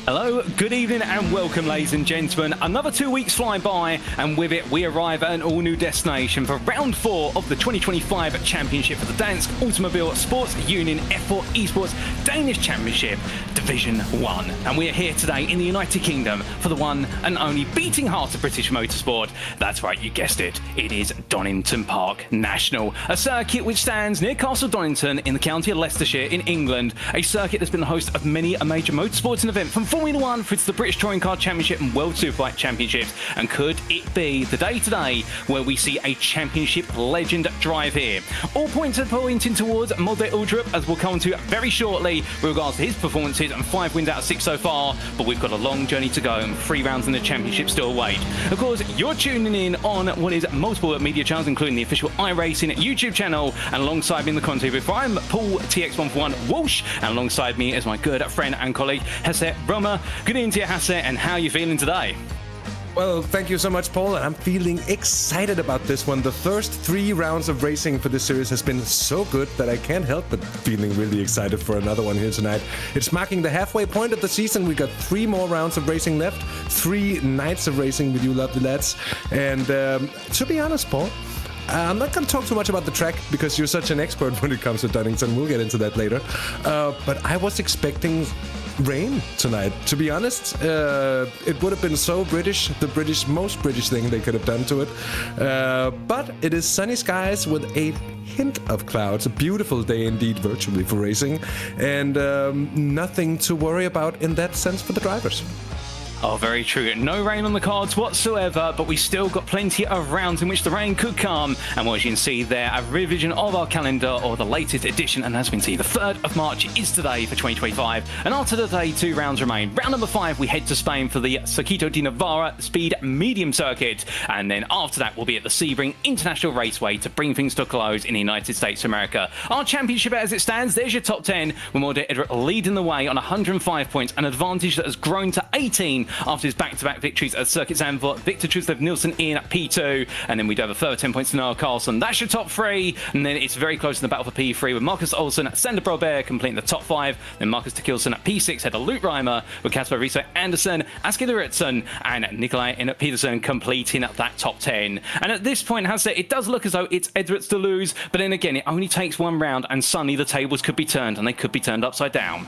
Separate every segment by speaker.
Speaker 1: Hello, good evening and welcome, ladies and gentlemen. Another 2 weeks fly by, and with it we arrive at an all-new destination for round 4 of the 2025 championship for the Dansk Automobile Sports Union F4 Esports Danish Championship Division 1. And we are here today in the United Kingdom for the one and only beating heart of British motorsport. That's right, you guessed it. It is Donington Park National, a circuit which stands near Castle Donington in the county of Leicestershire in England. A circuit that's been the host of many a major motorsporting event, from Formula 1 through to the British Touring Car Championship and World Superbike Championships. And could it be the day today where we see a championship legend drive here? All points are pointing towards Molde Uldrup, as we'll come to very shortly with regards to his performances, and 5 wins out of 6 so far. But we've got a long journey to go and 3 rounds in the championship still await. Of course, you're tuning in on what is multiple media channels, including the official iRacing YouTube channel, and alongside me in the content booth, I'm Paul TX141 Walsh, and alongside me is my good friend and colleague Hasse Roma. Good evening to you, Hasse, and how are you feeling today?
Speaker 2: Well, thank you so much, Paul. I'm feeling excited about this one. The first 3 rounds of racing for this series has been so good that I can't help but feeling really excited for another one here tonight. It's marking the halfway point of the season. We got 3 more rounds of racing left, 3 nights of racing with you lovely lads. And to be honest, Paul, I'm not going to talk too much about the track because you're such an expert when it comes to Donington. We'll get into that later. But I was expecting rain tonight. To be honest, it would have been so British, the most British thing they could have done to it. But it is sunny skies with a hint of clouds. A beautiful day indeed, virtually, for racing. And nothing to worry about in that sense for the drivers.
Speaker 1: Oh, very true. No rain on the cards whatsoever, but we still got plenty of rounds in which the rain could come. And as you can see there, a revision of our calendar, or the latest edition, and as we can see, the 3rd of March is today for 2025. And after today, 2 rounds remain. Round number 5, we head to Spain for the Circuito de Navarra Speed Medium Circuit. And then after that, we'll be at the Sebring International Raceway to bring things to a close in the United States of America. Our championship as it stands, there's your top 10, with Molde Uldrup leading the way on 105 points, an advantage that has grown to 18 after his back-to-back victories at Circuit Zandvoort. Victor Truslov Nielsen in P2, and then we do have a further 10 points to Noah Carlson. That's your top 3, and then it's very close in the battle for P3, with Marcus Olsen, Sander Broberg completing the top 5, then Marcus Tekilson at P6, head of Luke Reimer, with Kasper Riso Andersen, Asker Luritsen, and Nikolai Peterson completing that top 10. And at this point, Hasse, it does look as though it's Edwards to lose, but then again, it only takes 1 round, and suddenly the tables could be turned, and they could be turned upside down.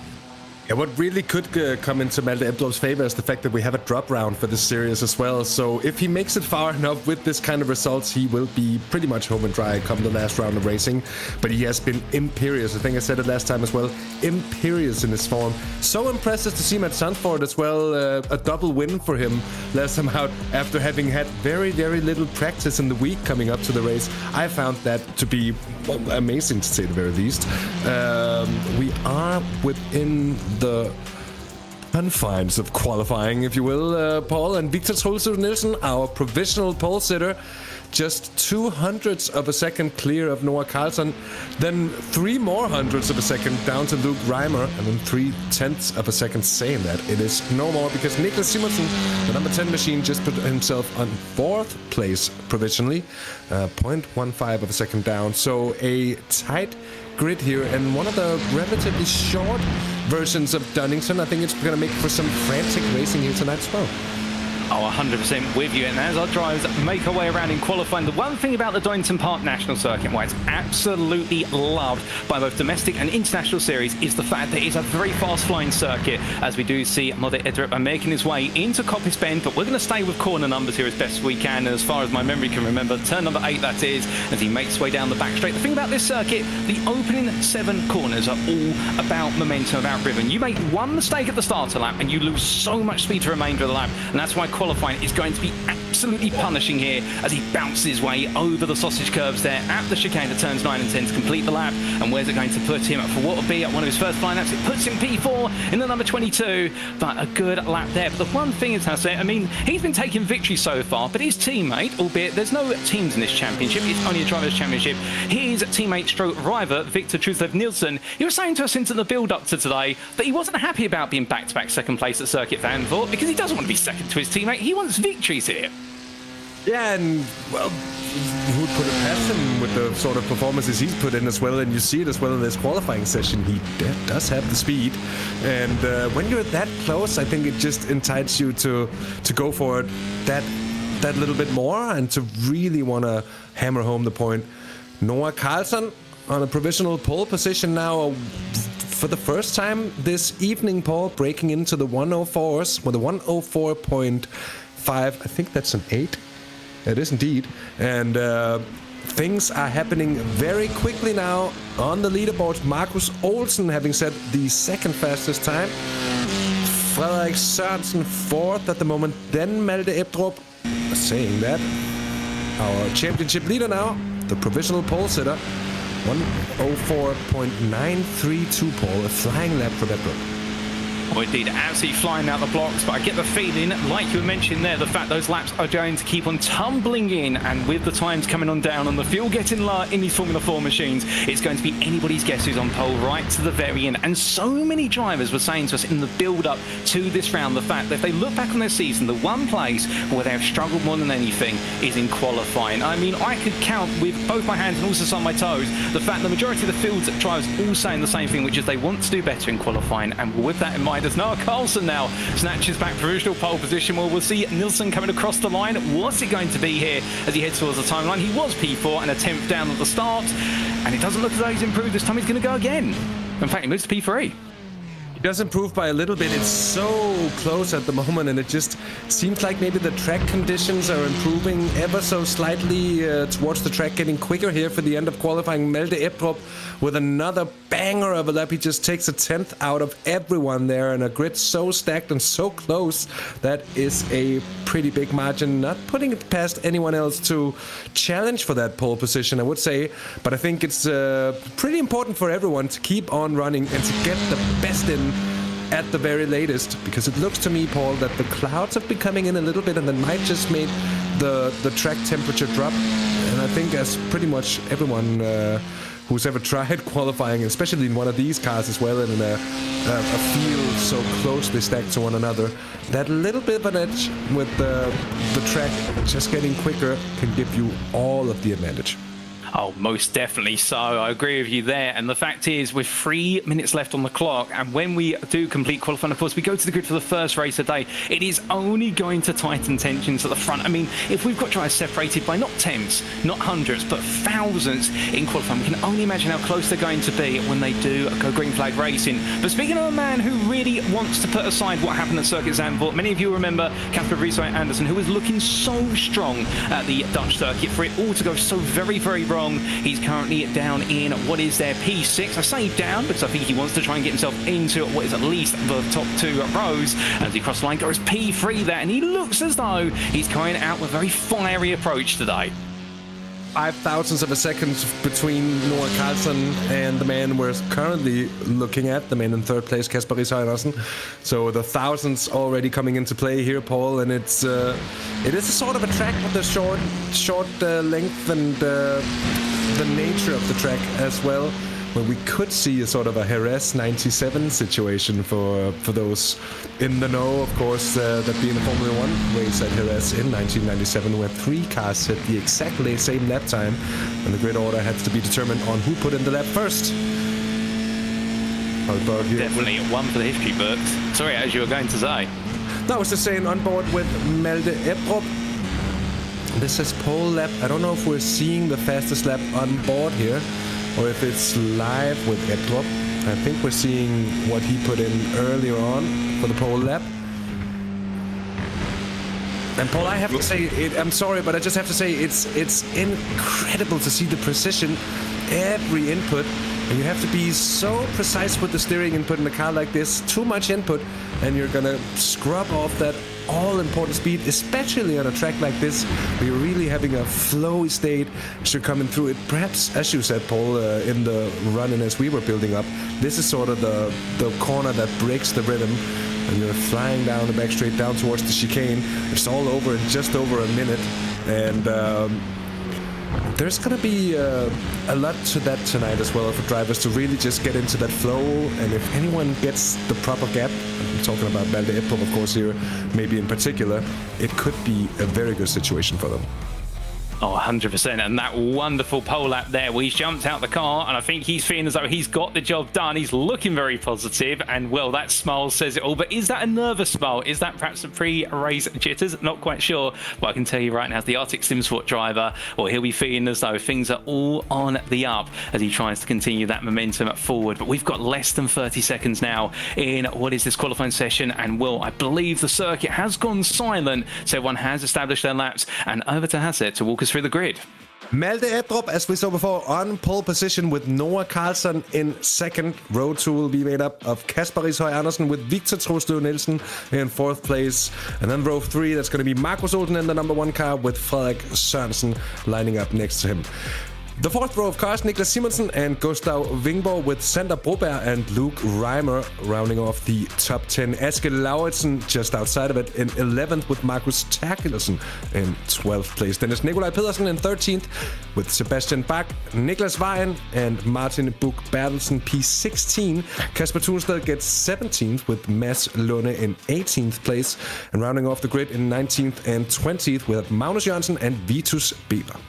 Speaker 2: Yeah, what really could come into Molde Uldrup's favor is the fact that we have a drop round for this series as well. So if he makes it far enough with this kind of results, he will be pretty much home and dry come the last round of racing. But he has been imperious. I think I said it last time as well. Imperious in his form. So impressive to see him at Zandvoort as well. A double win for him last time out after having had very, very little practice in the week coming up to the race. I found that to be amazing, to say the very least. We are within the confines of qualifying, if you will, Paul. And Victor Truslov Nielsen, our provisional pole sitter, just 0.02 of a second clear of Noah Carlson, then 3 more hundredths of a second down to Luke Reimer, and then 0.3 of a second saying that it is no more, because Niklas Simonsen, the number 10 machine, just put himself on 4th place provisionally, 0.15 of a second down. So a tight grid here, and one of the relatively short versions of Donington. I think it's going to make for some frantic racing here tonight as well.
Speaker 1: Oh, 100% with you. And as our drivers make our way around in qualifying, the one thing about the Donington Park National Circuit, why it's absolutely loved by both domestic and international series, is the fact that it's a very fast-flying circuit, as we do see Molde Uldrup making his way into Coppice Bend. But we're going to stay with corner numbers here as best we can, and as far as my memory can remember, turn number 8 that is, as he makes his way down the back straight. The thing about this circuit, the opening 7 corners are all about momentum, about rhythm. You make one mistake at the starter lap and you lose so much speed to the remainder of the lap, and that's why qualifying is going to be absolutely punishing here as he bounces his way over the sausage curves there at the chicane at turns 9 and 10 to complete the lap. And where's it going to put him for what will be at one of his first flying laps? It puts him P4 in the number 22, but a good lap there. But the one thing is, Hasse, I mean, he's been taking victory so far, but his teammate, albeit there's no teams in this championship, it's only a driver's championship, his teammate stroke rival, Victor Truslov Nielsen, he was saying to us into the build-up to today that he wasn't happy about being back-to-back second place at Circuit Zandvoort because he doesn't want to be second to his teammate. He wants victories here.
Speaker 2: Yeah, and, well, who'd put it past him with the sort of performances he's put in as well, and you see it as well in this qualifying session. He does have the speed, and when you're that close, I think it just entices you to go for it that little bit more and to really want to hammer home the point. Noah Carlson on a provisional pole position now for the first time this evening, Paul, breaking into the 104s with a 104.5. I think that's an 8. It is indeed. And things are happening very quickly now on the leaderboard. Markus Olsen having set the second fastest time. Frederik Sørensen fourth at the moment. Then Malte Ebdrup saying that. Our championship leader now, the provisional pole sitter. 104.932, Paul. A flying lap for Ebdrup.
Speaker 1: Well, indeed, absolutely flying out the blocks, but I get the feeling, like you mentioned there, the fact those laps are going to keep on tumbling in, and with the times coming on down and the fuel getting low in these Formula 4 machines, it's going to be anybody's guess who's on pole right to the very end. And so many drivers were saying to us in the build-up to this round, the fact that if they look back on their season, the one place where they have struggled more than anything is in qualifying. I mean, I could count with both my hands and also some of my toes the fact the majority of the field drivers all saying the same thing, which is they want to do better in qualifying. And with that in mind, as Noah Carlson now snatches back provisional pole position. Well, we'll see Nilsson coming across the line. What's it going to be here as he heads towards the timeline? He was P4 and a 10th down at the start, and it doesn't look as though he's improved this time. He's going to go again. In fact, he moves to P3.
Speaker 2: It does improve by a little bit. It's so close at the moment, and it just seems like maybe the track conditions are improving ever so slightly towards the track, getting quicker here for the end of qualifying. Malte Ebdrup with another banger of a lap. He just takes a 10th out of everyone there, and a grid so stacked and so close. That is a pretty big margin. Not putting it past anyone else to challenge for that pole position, I would say. But I think it's pretty important for everyone to keep on running and to get the best in at the very latest, because it looks to me, Paul, that the clouds have been coming in a little bit, and that might just make the track temperature drop. And I think as pretty much everyone who's ever tried qualifying, especially in one of these cars as well, and in a field so closely stacked to one another, that little bit of an edge with the track just getting quicker can give you all of the advantage.
Speaker 1: Oh, most definitely so. I agree with you there. And the fact is, with 3 minutes left on the clock, and when we do complete qualifying, of course, we go to the grid for the first race of the day, it is only going to tighten tensions at the front. I mean, if we've got drivers separated by not tenths, not hundreds, but thousands in qualifying, we can only imagine how close they're going to be when they do go green flag racing. But speaking of a man who really wants to put aside what happened at Circuit Zandvoort, many of you remember Casper Vrieswijk Andersen, who was looking so strong at the Dutch circuit for it all to go so very, very wrong. He's currently down in what is their P6. I say down because I think he wants to try and get himself into what is at least the top 2 rows as he crosses the line. Goes P3 there, and he looks as though he's coming out with a very fiery approach today.
Speaker 2: 0.05 of a second between Noah Carlson and the man we're currently looking at, the man in third place, Kasper Risøy. So the thousands already coming into play here, Paul, and it is a sort of a track with a short length and the nature of the track as well, where we could see a sort of a Jerez 97 situation for those in the know, of course, that being the Formula 1 race at Jerez in 1997, where 3 cars hit the exactly same lap time, and the grid order had to be determined on who put in the lap first.
Speaker 1: Definitely one for the history books. Sorry, as you were going to say.
Speaker 2: No, I was just saying, on board with Malte Ebdrup. This says pole lap. I don't know if we're seeing the fastest lap on board here, or if it's live with Ebdrup. I think we're seeing what he put in earlier on for the pole lap. And Paul, I have to say, I'm sorry, but I just have to say, it's incredible to see the precision, every input. And you have to be so precise with the steering input in a car like this. Too much input, and you're gonna scrub off that all-important speed, especially on a track like this, where you're really having a flowy state as you're coming through it. Perhaps, as you said, Paul, in the run-in as we were building up, this is sort of the corner that breaks the rhythm, and you're flying down the back straight down towards the chicane. It's all over in just over a minute, and there's going to be a lot to that tonight as well for drivers to really just get into that flow. And if anyone gets the proper gap, I'm talking about Malte Ebdrup, of course, here, maybe in particular, it could be a very good situation for them.
Speaker 1: Oh, 100%. And that wonderful pole lap there, where he's jumped out the car, and I think he's feeling as though he's got the job done. He's looking very positive, and, well, that smile says it all. But is that a nervous smile? Is that perhaps a pre-race jitters? Not quite sure. But I can tell you right now, as the Arctic Sim Sport driver, well, he'll be feeling as though things are all on the up as he tries to continue that momentum forward. But we've got less than 30 seconds now in what is this qualifying session, and, well, I believe the circuit has gone silent, so everyone has established their laps, and over to Hasse to walk us through the grid.
Speaker 2: Malte Ebdrup, as we saw before, on pole position with Noah Carlson in second. Row 2 will be made up of Kasper Rishøj Andersen with Victor Troslund Nielsen in fourth place. And then row 3, that's going to be Markus Olsen in the number 1 car with Frederik Sørensen lining up next to him. The fourth row of cars, Niklas Simonsen and Gustav Vingborg with Sander Broberg and Luke Reimer rounding off the top 10. Aske Lauritsen just outside of it in 11th with Markus Terkelsen in 12th place. Dennis Nikolaj Pedersen in 13th with Sebastian Bach, Niklas Vejen and Martin Buch Bertelsen P16. Kasper Thunstad gets 17th with Mads Lunde in 18th place. And rounding off the grid in 19th and 20th with Magnus Jørgensen and Vitus Bieber.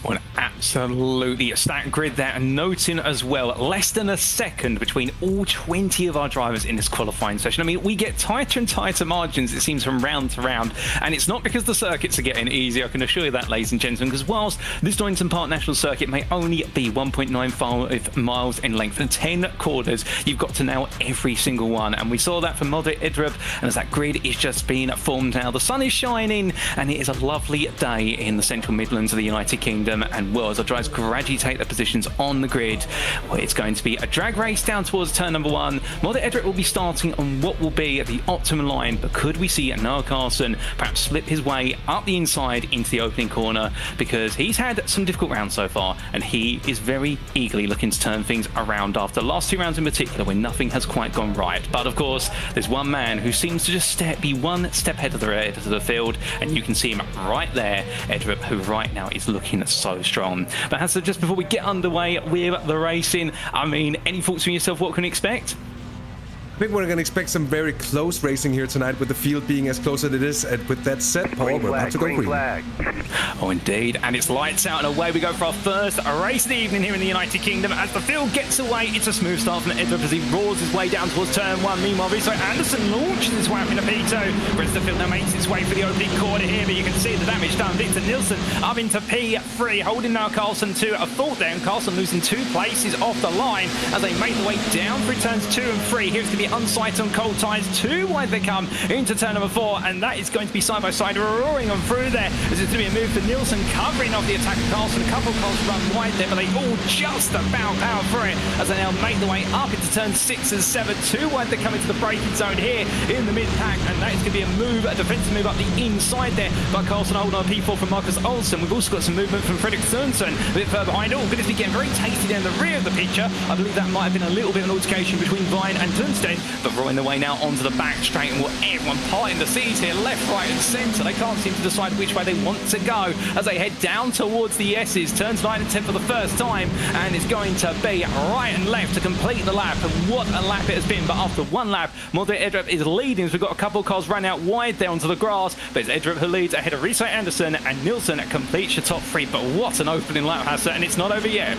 Speaker 1: Well, absolutely a stacked grid there, and noting as well, less than a second between all 20 of our drivers in this qualifying session. I mean, we get tighter and tighter margins, it seems, from round to round, and it's not because the circuits are getting easier, I can assure you that, ladies and gentlemen, because whilst this Donington Park National Circuit may only be 1.95 miles in length and 10 corners, you've got to nail every single one, and we saw that from Malte Ebdrup, and as that grid is just being formed now, the sun is shining, and it is a lovely day in the Central Midlands of the United Kingdom. And, well, as our drivers gradually take their positions on the grid, well, it's going to be a drag race down towards turn number 1. Malte Ebdrup will be starting on what will be the optimum line, but could we see Noah Carlson perhaps slip his way up the inside into the opening corner, because he's had some difficult rounds so far, and he is very eagerly looking to turn things around after the last 2 rounds in particular when nothing has quite gone right. But, of course, there's one man who seems to just be one step ahead of the field, and you can see him right there, Ebdrup, who right now is looking so strong. But Hasse, just before we get underway with the racing, I mean, any thoughts from yourself what can we expect?
Speaker 2: I think we're going to expect some very close racing here tonight, with the field being as close as it is. And with that said, Paul, we're about to go green.
Speaker 1: Oh, indeed. And it's lights out, and away we go for our first race of the evening here in the United Kingdom. As the field gets away, it's a smooth start from Ebdrup as he roars his way down towards turn 1. Meanwhile, Rishøj Andersen launches his way up in a P2. Whereas the field now makes its way for the opening corner here, but you can see the damage done. Victor Nilsson up into P3, holding now Carlson to a fault there, and Carlson losing 2 places off the line as they make the way down through turns 2 and 3. Here's to be unsighted on cold tyres. 2 wide they come into turn number 4, and that is going to be side by side, roaring on through there. As it's going to be a move for Nilsson, covering off the attack of Carlson. A couple of cars run wide there, but they all just about power through it as they now make the way up into turn 6 and 7. 2 wide they come into the braking zone here in the mid-pack, and that is going to be a move, a defensive move up the inside there. But Carlson holding on P4 from Markus Olsen. We've also got some movement from Frederik Sørensen a bit further behind. Oh, goodness, we getting very tasty down the rear of the picture. I believe that might have been a little bit of an altercation between Vejen and Tunstead, but rolling the way now onto the back straight, and everyone parting the seas here, left, right and centre. They can't seem to decide which way they want to go as they head down towards the S's. Turns 9 and 10 for the first time, and it's going to be right and left to complete the lap, and what a lap it has been. But after 1 lap, Malte Ebdrup is leading as we've got a couple of cars run out wide there onto the grass, but it's Ebdrup who leads ahead of Rishøj Andersen, and Nilsson completes your top 3. But what an opening lap, Hasse, and it's not over yet.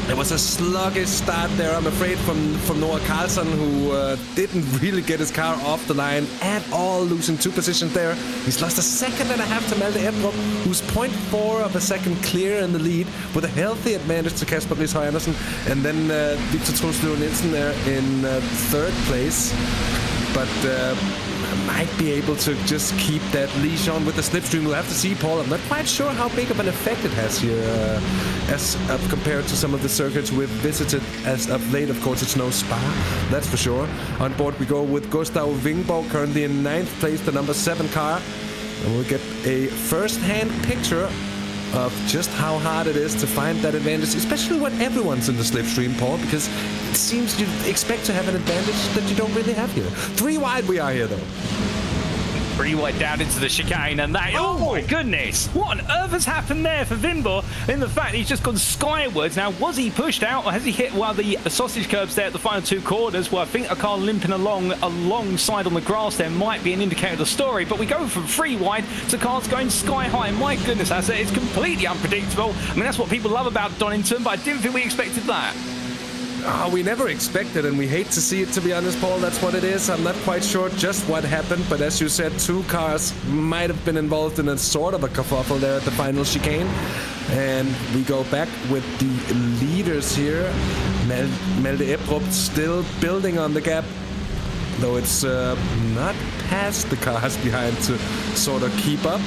Speaker 2: It was a sluggish start there, I'm afraid, from Noah Carlson, who didn't really get his car off the line at all, losing 2 positions there. He's lost 1.5 seconds to Malte Ebdrup, who's 0.4 of a second clear in the lead, with a healthy advantage to Kasper Rishøj Andersen. And then Victor Troslund Nielsen there in 3rd place. But might be able to just keep that leash on with the slipstream. We'll have to see, Paul. I'm not quite sure how big of an effect it has here as compared to some of the circuits we've visited as of late. Of course, it's no Spa, that's for sure. On board we go with Gustav Vingborg, currently in 9th place, the number 7 car. And we'll get a first-hand picture of just how hard it is to find that advantage, especially when everyone's in the slipstream, Paul, because it seems you expect to have an advantage that you don't really have here. 3 wide we are here, though.
Speaker 1: Pretty wide down into the chicane, and that... Oh my goodness! What on earth has happened there for Vimbor? In the fact he's just gone skywards. Now, was he pushed out, or has he hit one of the sausage curbs there at the final two corners? Well, I think a car limping alongside on the grass there might be an indicator of the story, but we go from 3 wide to cars going sky high. My goodness, it's completely unpredictable. I mean, that's what people love about Donington, but I didn't think we expected that.
Speaker 2: Oh, we never expected, and we hate to see it, to be honest, Paul. That's what it is. I'm not quite sure just what happened, but as you said, 2 cars might have been involved in a sort of a kerfuffle there at the final chicane. And we go back with the leaders here. Melde Ebrup still building on the gap, though it's not past the cars behind to sort of keep up.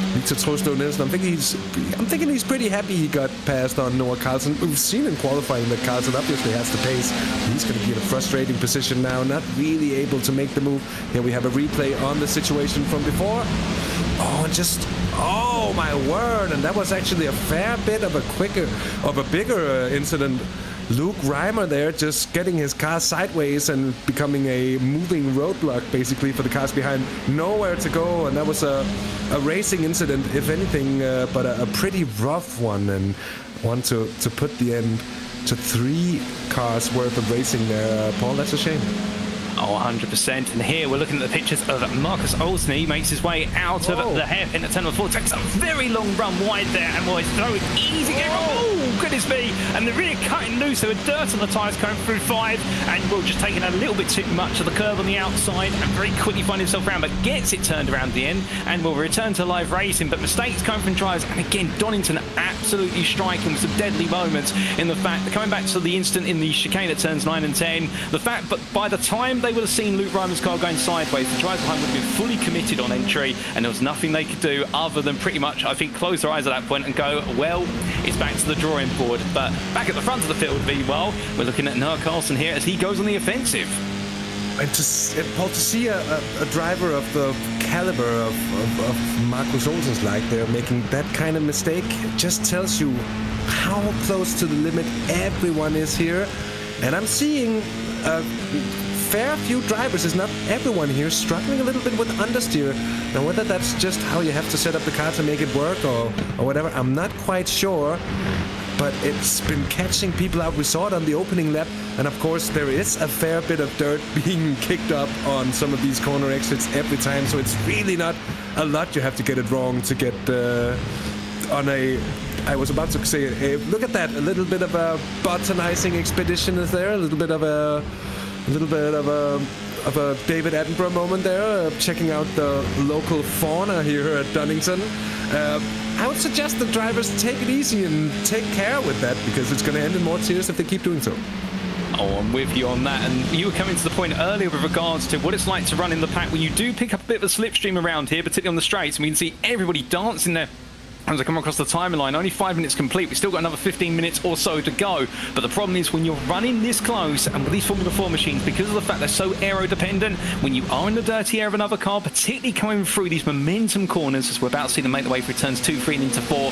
Speaker 2: Victor Troslo Nielsen, I'm thinking he's pretty happy he got past on Noah Carlson. We've seen in qualifying that Carlson obviously has the pace. He's going to be in a frustrating position now, not really able to make the move. Here we have a replay on the situation from before. Oh my word! And that was actually a fair bit of a bigger incident. Luke Reimer there just getting his car sideways and becoming a moving roadblock basically for the cars behind. Nowhere to go, and that was a racing incident, if anything, but a pretty rough one, and one to put the end to 3 cars worth of racing there. Paul, that's a shame.
Speaker 1: Oh, 100%. And here we're looking at the pictures of Marcus Olsen. He makes his way out of the hairpin at turn number 4. Takes a very long run wide there, and boys, so easy. Oh, goodness me. And the rear cutting loose. There were dirt on the tyres coming through 5, and Will just taking a little bit too much of the curve on the outside and very quickly find himself around, but gets it turned around at the end and will return to live racing. But mistakes coming from drivers, and again, Donington absolutely striking with some deadly moments in the fact that coming back to the instant in the chicane at turns 9 and 10, the fact, but by the time they would have seen Luke Reimer's car going sideways, the drivers behind would have been fully committed on entry, and there was nothing they could do other than pretty much, I think, close their eyes at that point and go, well, it's back to the drawing board. But back at the front of the field, meanwhile, we're looking at Noah Carlson here as he goes on the offensive.
Speaker 2: And Paul, to see a driver of the caliber of Marcus Olsen's like they're making that kind of mistake just tells you how close to the limit everyone is here. And I'm seeing a fair few drivers, is not everyone here, struggling a little bit with understeer. Now, whether that's just how you have to set up the car to make it work or whatever, I'm not quite sure. But it's been catching people out. We saw it on the opening lap. And of course, there is a fair bit of dirt being kicked up on some of these corner exits every time. So it's really not a lot you have to get it wrong to get on a... I was about to say, look at that. A little bit of a botanizing expedition is there. A little bit of a David Attenborough moment there, checking out the local fauna here at Donington. I would suggest the drivers take it easy and take care with that, because it's going to end in more tears if they keep doing so.
Speaker 1: Oh, I'm with you on that. And you were coming to the point earlier with regards to what it's like to run in the pack when you do pick up a bit of a slipstream around here, particularly on the straights, and we can see everybody dancing there as I come across the timeline. Only 5 minutes complete. We've still got another 15 minutes or so to go. But the problem is when you're running this close, and with these Formula 4 machines, because of the fact they're so aero-dependent, when you are in the dirty air of another car, particularly coming through these momentum corners, as we're about to see them make their way through turns 2, 3 and into 4,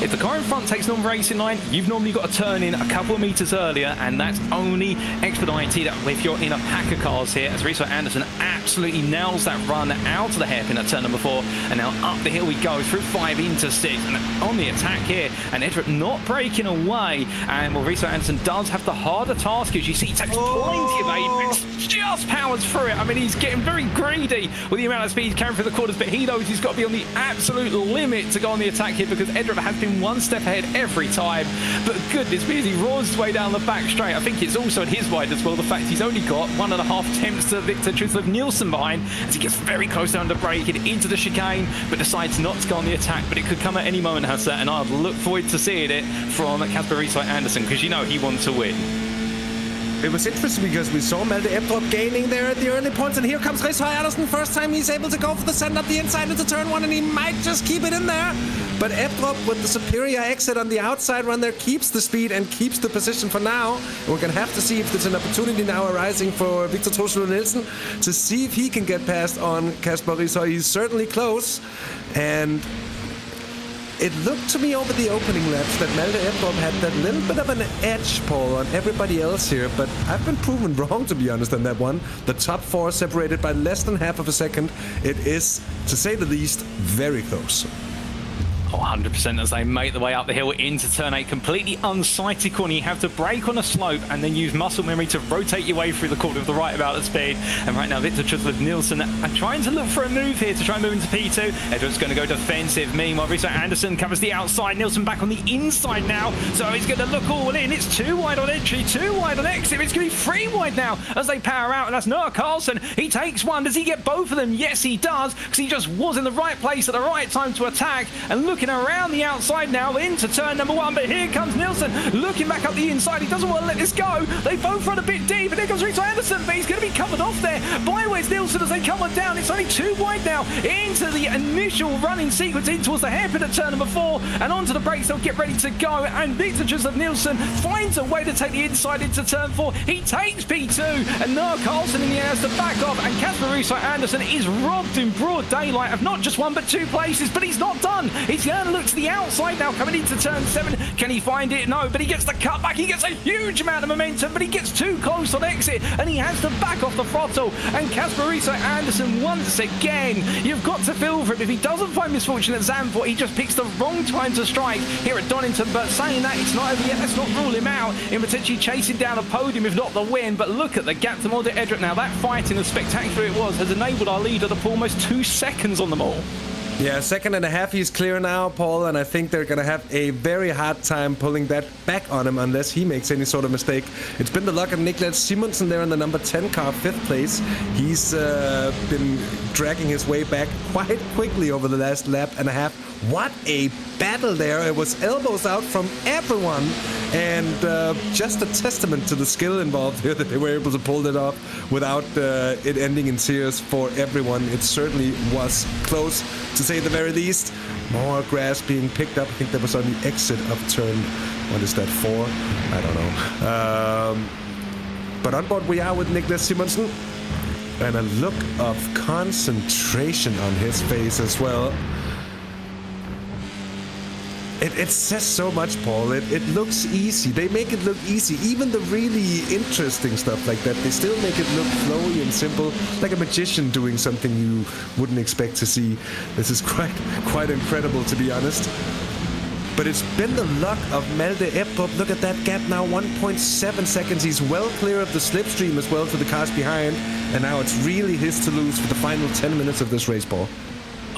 Speaker 1: if the car in front takes an on-racing line, you've normally got to turn in a couple of meters earlier, and that's only expedited if you're in a pack of cars here, as Riso Anderson absolutely nails that run out of the hairpin at turn number 4, and now up the hill we go through 5 into 6, and on the attack here, and Edric not breaking away, and well, Riso Anderson does have the harder task, as you see he takes plenty of apex, just powers through it. I mean, he's getting very greedy with the amount of speed he's carrying through the corners, but he knows he's got to be on the absolute limit to go on the attack here, because Edric has been one step ahead every time. But goodness me, as he roars his way down the back straight, I think it's also at his wide as well, the fact he's only got 1.5 tenths to Victor Truslov Nielsen behind, as he gets very close down to braking into the chicane, but decides not to go on the attack. But it could come at any moment, has that, and I'd look forward to seeing it from Kasper Riso Anderson, because you know he wants to win.
Speaker 2: It was interesting because we saw Melde Ebrup gaining there at the early points, and here comes Riso Anderson. First time he's able to go for the send up the inside into turn 1, and he might just keep it in there. But Ebrup with the superior exit on the outside run there keeps the speed and keeps the position for now. And we're going to have to see if there's an opportunity now arising for Victor Troslo Nielsen to see if he can get past on Kasper Riso. He's certainly close, and It looked to me over the opening laps that Malte Ebdrup had that little bit of an edge, Paul, on everybody else here, but I've been proven wrong, to be honest, on that one. The top four separated by less than half of a second. It is, to say the least, very close.
Speaker 1: Oh, 100% as they make their way up the hill into turn 8. Completely unsighted corner. You have to brake on a slope and then use muscle memory to rotate your way through the corner with the right amount of speed. And right now, Victor Truslov-Nielsen are trying to look for a move here to try and move into P2. Edward's going to go defensive. Meanwhile, Riso Anderson covers the outside. Nielsen back on the inside now. So he's going to look all in. It's 2 wide on entry, 2 wide on exit. It's going to be 3 wide now as they power out. And that's Noah Carlson. He takes one. Does he get both of them? Yes, he does, because he just was in the right place at the right time to attack. And looking around the outside now into turn number 1, but here comes Nielsen looking back up the inside. He doesn't want to let this go. They both run a bit deep, and here comes Riso Anderson, but he's going to be covered off there by Wes Nielsen as they come on down. It's only 2 wide now into the initial running sequence in towards the hairpin at turn number 4, and onto the brakes. They'll get ready to go, and Victor Truslov-Nielsen finds a way to take the inside into turn 4. He takes P2, and Noah Carlson in the air has to back off, and Casper Riso Anderson is robbed in broad daylight of not just 1 but 2 places, but he's not done. He's going to look to the outside now, coming into turn 7. Can he find it? No, but he gets the cut back. He gets a huge amount of momentum, but he gets too close on exit, and he has to back off the throttle. And Casper Riso Anderson, once again, you've got to feel for him. If he doesn't find misfortune at Zandvoort, he just picks the wrong time to strike here at Donington. But saying that, it's not over yet. Let's not rule him out in potentially chasing down a podium, if not the win. But look at the gap to Malte Ebdrup now. That fighting, as spectacular it was, has enabled our leader to put almost 2 seconds on them all.
Speaker 2: Yeah, 2.5 seconds he's clear now, Paul, and I think they're going to have a very hard time pulling that back on him unless he makes any sort of mistake. It's been the luck of Niklas Simonsen there in the number 10 car, 5th place. He's been dragging his way back quite quickly over the last lap and a half. What a battle there. It was elbows out from everyone, and just a testament to the skill involved here that they were able to pull that off without it ending in tears for everyone. It certainly was close, to say the very least. More grass being picked up. I think that was on the exit of turn, what is that, 4? I don't know. But on board we are with Niklas Simonsen, and a look of concentration on his face as well. It says so much, Paul. It looks easy. They make it look easy. Even the really interesting stuff like that, they still make it look flowy and simple, like a magician doing something you wouldn't expect to see. This is quite incredible, to be honest. But it's been the luck of Malte Ebdrup. Look at that gap now, 1.7 seconds. He's well clear of the slipstream as well to the cars behind. And now it's really his to lose for the final 10 minutes of this race, Paul.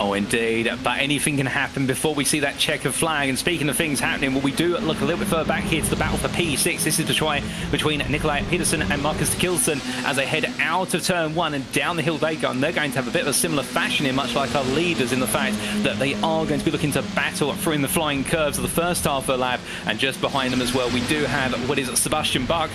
Speaker 1: Oh, indeed. But anything can happen before we see that checkered flag. And speaking of things happening, well, we do look a little bit further back here to the battle for P6. This is the try between Nikolai Pedersen and Marcus Kilson as they head out of turn 1 and down the hill they go. And they're going to have a bit of a similar fashion here, much like our leaders, in the fact that they are going to be looking to battle through in the flying curves of the first half of the lap. And just behind them as well, we do have what is Sebastian Bach.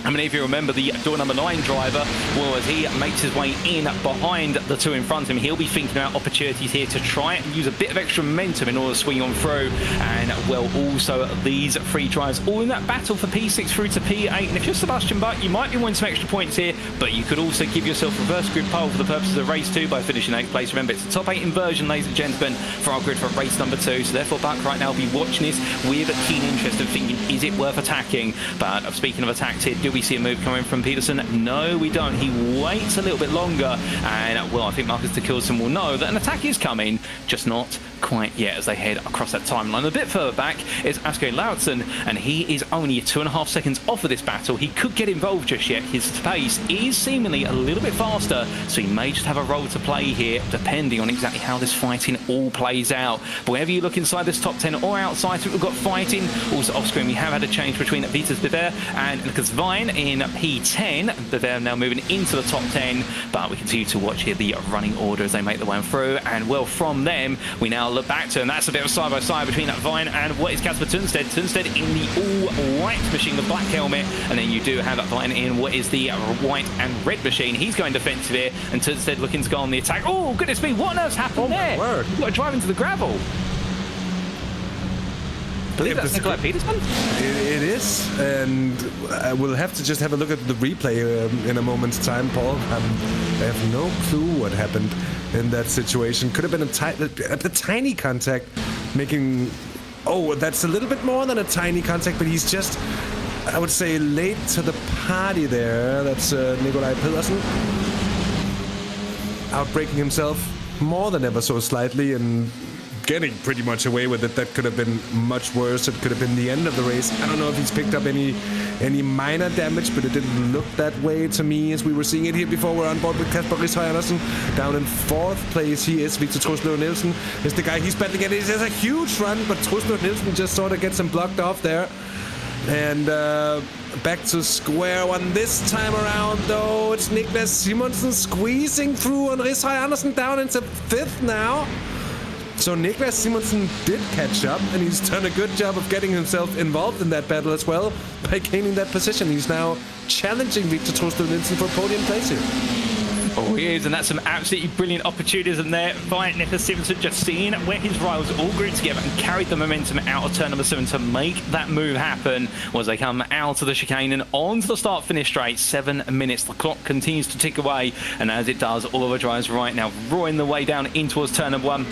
Speaker 1: I mean, if you remember the door number 9 driver, well, as he makes his way in behind the 2 in front of him, he'll be thinking about opportunities here to try and use a bit of extra momentum in order to swing on through. And, well, also these 3 drives all in that battle for P6 through to P8. And if you're Sebastian Bach, you might be winning some extra points here, but you could also give yourself a reverse grid pole for the purposes of race 2 by finishing 8th place. Remember, it's the top 8 inversion, ladies and gentlemen, for our grid for race number 2. So therefore, Bach right now will be watching this with a keen interest and thinking, is it worth attacking? But speaking of attacks here, do we see a move coming from Pedersen? No, we don't. He waits a little bit longer, and, well, I think Marcus de Kilson will know that an attack is coming, just not quite yet as they head across that timeline. A bit further back is Aske Lauritsen, and he is only 2.5 seconds off of this battle. He could get involved just yet. His pace is seemingly a little bit faster, so he may just have a role to play here, depending on exactly how this fighting all plays out. But whenever you look inside this top 10 or outside, we've got fighting. Also off screen, we have had a change between Vitas Bever and Lucas Vine in P10. Bever now moving into the top 10, but we continue to watch here the running order as they make their way through. And, well, from them, we now look back to, and that's a bit of side-by-side between that Vine and what is Casper Tunstedt. Tunstedt in the all-white machine, the black helmet, and then you do have that Vine in what is the white and red machine. He's going defensive here, and Tunstedt looking to go on the attack. Oh, goodness me, what on earth's happened there? You've got to drive into the gravel. I believe that's Nikolai Pedersen?
Speaker 2: It is, and we'll have to just have a look at the replay in a moment's time, Paul. I have no clue what happened in that situation. Could have been a tiny contact, making... Oh, that's a little bit more than a tiny contact, but he's just, I would say, late to the party there. That's Nikolaj Pedersen. Outbreaking himself more than ever so slightly and getting pretty much away with it. That could have been much worse. It could have been the end of the race. I don't know if he's picked up any minor damage, but it didn't look that way to me as we were seeing it here before. We're on board with Kasper Rishøj Andersen. Down in 4th place, he is. Victor Truslov Nielsen is the guy he's battling against. He has a huge run, but Truslov Nielsen just sort of gets him blocked off there. And back to square one this time around, though. It's Niklas Simonsen squeezing through on Rishøj Andersen down into 5th now. So Niklas Simonsen did catch up, and he's done a good job of getting himself involved in that battle as well by gaining that position. He's now challenging Victor Truslov Nielsen for podium place here.
Speaker 1: Oh, he is, and that's some absolutely brilliant opportunities in there by Niklas Simonsen, just seeing where his rivals all grew together and carried the momentum out of turn number 7 to make that move happen as they come out of the chicane and onto the start-finish straight. 7 minutes. The clock continues to tick away, and as it does, all of the drivers right now roaring the way down in towards turn number 1.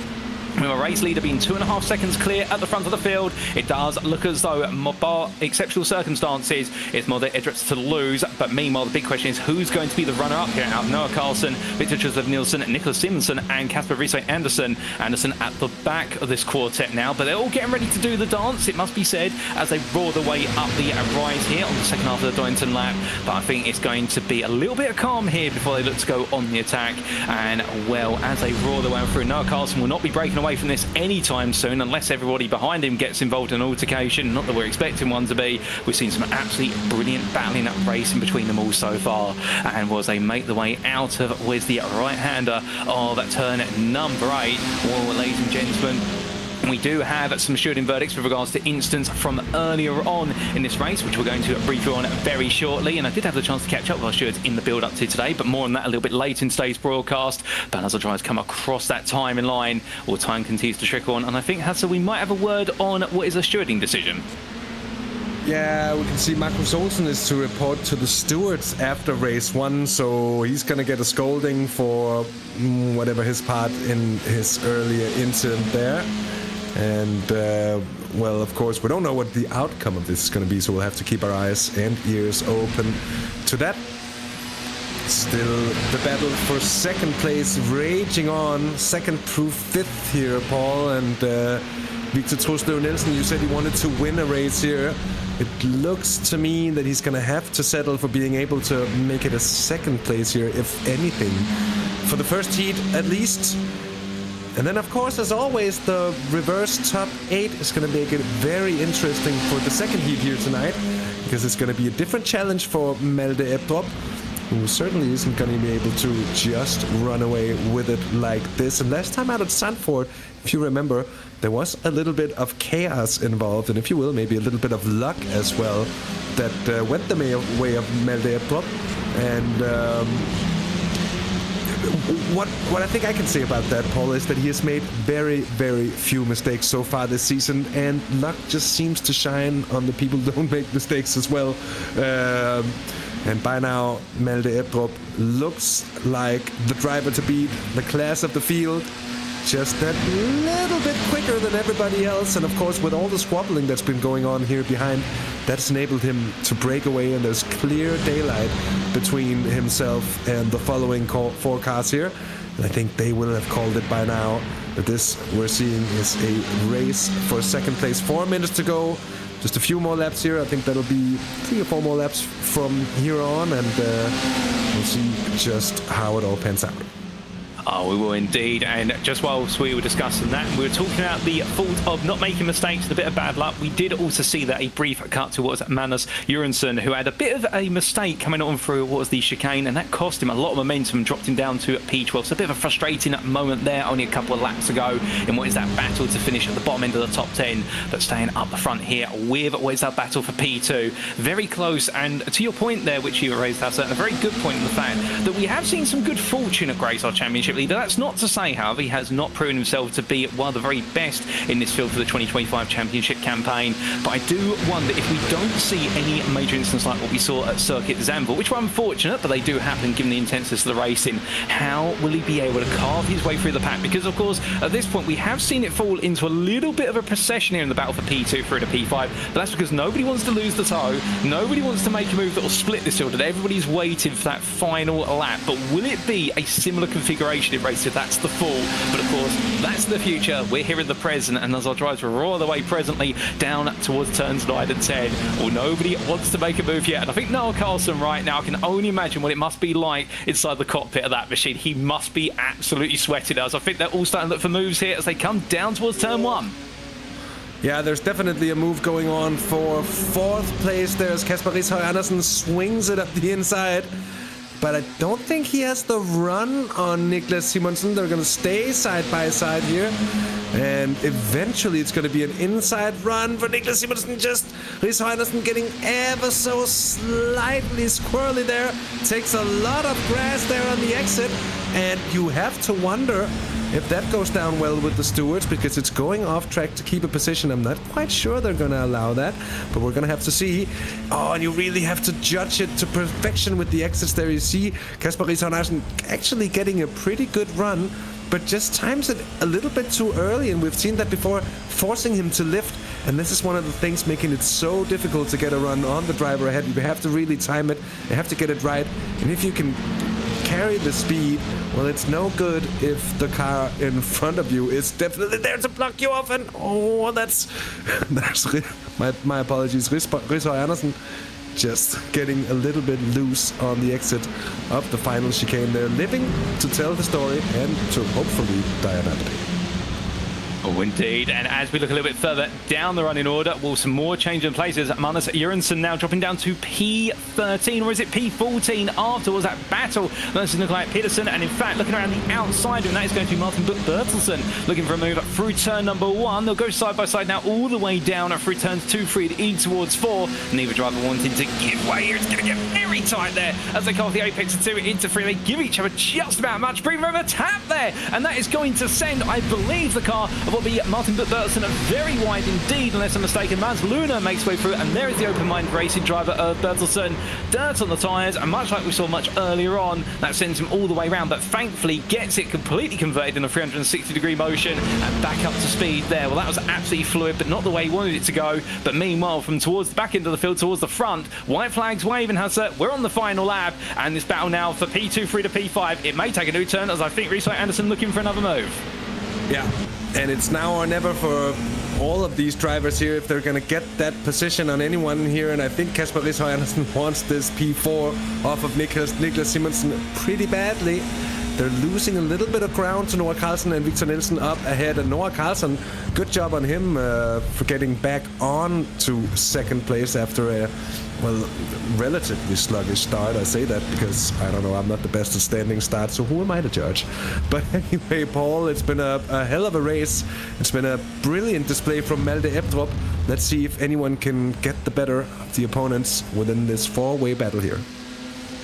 Speaker 1: With a race leader being 2.5 seconds clear at the front of the field, it does look as though, bar exceptional circumstances, it's Molde Edwards to lose. But meanwhile, the big question is who's going to be the runner-up here out of Noah Carlsen, Victor Truslov Nielsen, Niklas Simonsen, and Kasper Rishøj Andersen. Andersen at the back of this quartet now, but they're all getting ready to do the dance, it must be said, as they roar the way up the rise here on the second half of the Donington lap. But I think it's going to be a little bit of calm here before they look to go on the attack. And, well, as they roar the way through, Noah Carlsen will not be breaking away from this anytime soon unless everybody behind him gets involved in an altercation. Not that we're expecting one to be. We've seen some absolutely brilliant battling up racing between them all so far, and as they make the way out of where's the right-hander of turn number 8. Well, ladies and gentlemen, we do have some shooting verdicts with regards to incidents from earlier on in this race, which we're going to brief you on very shortly. And I did have the chance to catch up with our stewards in the build-up to today, but more on that a little bit later in today's broadcast. But as the drivers come across that time in line, all time continues to trickle on. And I think, Hasse, we might have a word on what is a stewarding decision.
Speaker 2: Yeah, we can see Markus Olsen is to report to the stewards after race 1, so he's going to get a scolding for whatever his part in his earlier incident there. And, well, of course, we don't know what the outcome of this is going to be, so we'll have to keep our eyes and ears open to that. Still the battle for second place raging on. 2nd through 5th here, Paul. And Victor Truslov Nielsen, you said he wanted to win a race here. It looks to me that he's going to have to settle for being able to make it a 2nd place here, if anything. For the first heat, at least. And then, of course, as always, the reverse top 8 is going to make it very interesting for the 2nd heat here tonight, because it's going to be a different challenge for Malte Ebdrup, who certainly isn't going to be able to just run away with it like this. And last time out at Zandvoort, if you remember, there was a little bit of chaos involved, and if you will, maybe a little bit of luck as well, that went the way of Malte Ebdrup. And what I think I can say about that, Paul, is that he has made very, very few mistakes so far this season, and luck just seems to shine on the people who don't make mistakes as well. And by now, Malte Ebdrup looks like the driver to beat, the class of the field. Just that little bit quicker than everybody else. And of course, with all the squabbling that's been going on here behind, that's enabled him to break away, and there's clear daylight between himself and the following 4 cars here. And I think they will have called it by now that this we're seeing is a race for 2nd place. 4 minutes to go. Just a few more laps here. I think that'll be 3 or 4 more laps from here on, and we'll see just how it all pans out.
Speaker 1: Oh, we will indeed. And just whilst we were discussing that, we were talking about the fault of not making mistakes and a bit of bad luck. We did also see that a brief cut towards Magnus Jørgensen, who had a bit of a mistake coming on through what was the chicane, and that cost him a lot of momentum, dropped him down to P12. So a bit of a frustrating moment there, only a couple of laps ago in what is that battle to finish at the bottom end of the top 10. But staying up the front here with what is our battle for P2. Very close, and to your point there, which you raised, Hassan, a very good point in the fact that we have seen some good fortune at Grace, our championship leader. That's not to say, however, he has not proven himself to be one of the very best in this field for the 2025 championship campaign. But I do wonder if we don't see any major instance like what we saw at Circuit Zandvoort, which were unfortunate, but they do happen given the intenseness of the racing. How will he be able to carve his way through the pack? Because, of course, at this point, we have seen it fall into a little bit of a procession here in the battle for P2 through to P5, but that's because nobody wants to lose the toe. Nobody wants to make a move that will split this field, and everybody's waiting for that final lap. But will it be a similar configuration in race if that's the fall? But, of course, that's the future. We're here in the present, and as our drivers roar their way presently down towards turns 9 and 10, well, nobody wants to make a move yet. And I think Noah Carlson right now can only imagine what it must be like inside the cockpit of that machine. He must be absolutely sweating us. I think they're all starting to look for moves here as they come down towards turn 1.
Speaker 2: Yeah, there's definitely a move going on for 4th place. There's Kasper Rishøj Andersen, swings it up the inside. But I don't think he has the run on Niklas Simonsen. They're going to stay side by side here. And eventually it's going to be an inside run for Niklas Simonsen. Just Rishøj Andersen getting ever so slightly squirrely there. Takes a lot of grass there on the exit. And you have to wonder if that goes down well with the stewards, because it's going off track to keep a position. I'm not quite sure they're going to allow that, but we're going to have to see. Oh, and you really have to judge it to perfection with the exits there. You see Kasper Rishøj Andersen actually getting a pretty good run, but just times it a little bit too early, and we've seen that before, forcing him to lift. And this is one of the things making it so difficult to get a run on the driver ahead. You have to really time it. You have to get it right. And if you can carry the speed, well, it's no good if the car in front of you is definitely there to block you off. And oh, that's my apologies. Rishøj Andersen just getting a little bit loose on the exit of the final chicane. They're living to tell the story and to hopefully die another day.
Speaker 1: Oh, indeed. And as we look a little bit further down the running order, well, some more change in places. Magnus Jørgensen now dropping down to P13, or is it P14 afterwards? That battle versus Nikolaj Petersen. And in fact, looking around the outside, and that is going to be Martin Bertelsen looking for a move through turn number 1. They'll go side by side now all the way down through turns 2, 3, and E towards 4. Neither driver wanting to give way here. It's going to get very tight there as they come off the apex of 2 into 3. They give each other just about much breathing room. A tap there, and that is going to send, I believe, the car of what will be Martin Bertelsen very wide indeed, unless I'm mistaken. Mans Luna makes way through, and there is the open-minded racing driver of Bertelsen. Dirt on the tyres, and much like we saw much earlier on, that sends him all the way around, but thankfully gets it completely converted in a 360-degree motion and back up to speed there. Well, that was absolutely fluid, but not the way he wanted it to go. But meanwhile, from towards the back end of the field, towards the front, white flags waving, Hasse. We're on the final lap, and this battle now for P2 through to P5. It may take a new turn, as I think Rishøj Andersen looking for another move.
Speaker 2: Yeah, and it's now or never for all of these drivers here if they're going to get that position on anyone here. And I think Kasper Rishøj Andersen wants this P4 off of Niklas Simonsen pretty badly. They're losing a little bit of ground to Noah Carlson and Victor Nielsen up ahead. And Noah Carlson, good job on him for getting back on to second place after a, well, relatively sluggish start. I say that because, I don't know, I'm not the best at standing starts, so who am I to judge? But anyway, Paul, it's been a hell of a race. It's been a brilliant display from Malte Ebdrup. Let's see if anyone can get the better of the opponents within this four-way battle here.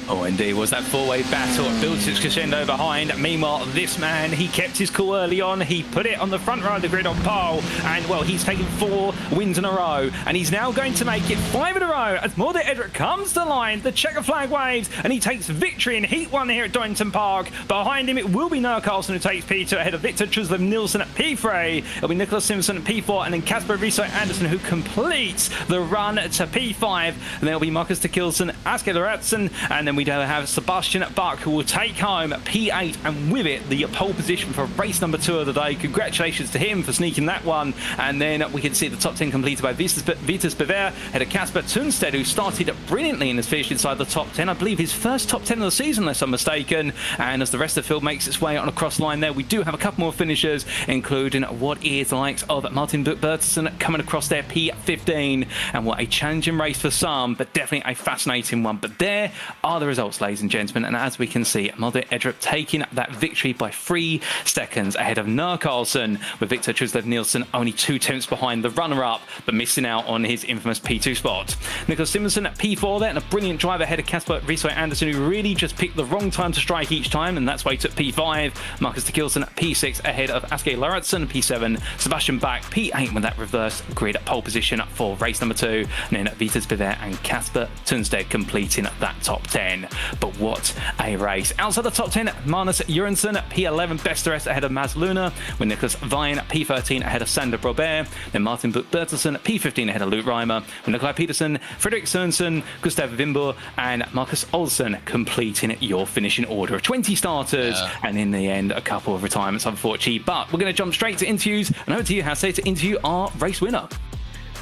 Speaker 1: Oh, indeed, was that four-way battle. It builds its crescendo behind. Meanwhile, this man, he kept his cool early on. He put it on the front row of the grid on pole. And, well, he's taken 4 wins in a row. And he's now going to make it 5 in a row as Malte Ebdrup comes to line. The checker flag waves, and he takes victory in Heat 1 here at Donington Park. Behind him, it will be Noah Carlson who takes P2 ahead of Victor Truslov Nielsen at P3. It'll be Nicholas Simpson at P4, and then Kasper Rishøj Andersen who completes the run to P5. And then it'll be Markus Tekilsen, Asker Lorentzen, and then we have Sebastian Buck who will take home P8, and with it the pole position for race number 2 of the day. Congratulations to him for sneaking that one. And then we can see the top 10 completed by Vitus Bever, ahead of Kasper Tunstedt, who started brilliantly and has finished inside the top 10. I believe his first top 10 of the season, unless I'm mistaken. And as the rest of the field makes its way on a cross line there, we do have a couple more finishers, including what is the likes of Martin Bertelsen coming across there, P15. And what a challenging race for some, but definitely a fascinating one. But there are the the results, ladies and gentlemen, and as we can see, Mulder Edrup taking that victory by 3 seconds ahead of Nur Carlson, with Victor Truslev Nielsen only 2 tenths behind the runner-up, but missing out on his infamous P2 spot. Nicholas Simonson at P4 there, and a brilliant drive ahead of Kasper Risoy Anderson, who really just picked the wrong time to strike each time, and that's why he took P5. Marcus de Kilson at P6 ahead of Aske Lauritsen, P7. Sebastian Bach, P8 with that reverse grid pole position for race number 2. And then Vitas Biver and Kasper Tunstedt completing that top 10. But what a race. Outside the top 10, Magnus Jørgensen at P11, best the rest ahead of Mads Luna, with Nicholas Vine at P13 ahead of Sander Robert. Then Martin Buch-Bertelsen at P15 ahead of Luke Reimer, with Nikolai Petersen, Frederik Sørensen, Gustav Wimber, and Marcus Olsen completing your finishing order of 20 starters. And in the end, a couple of retirements, unfortunately. But we're going to jump straight to interviews, and over to you, Hasse, to interview our race winner.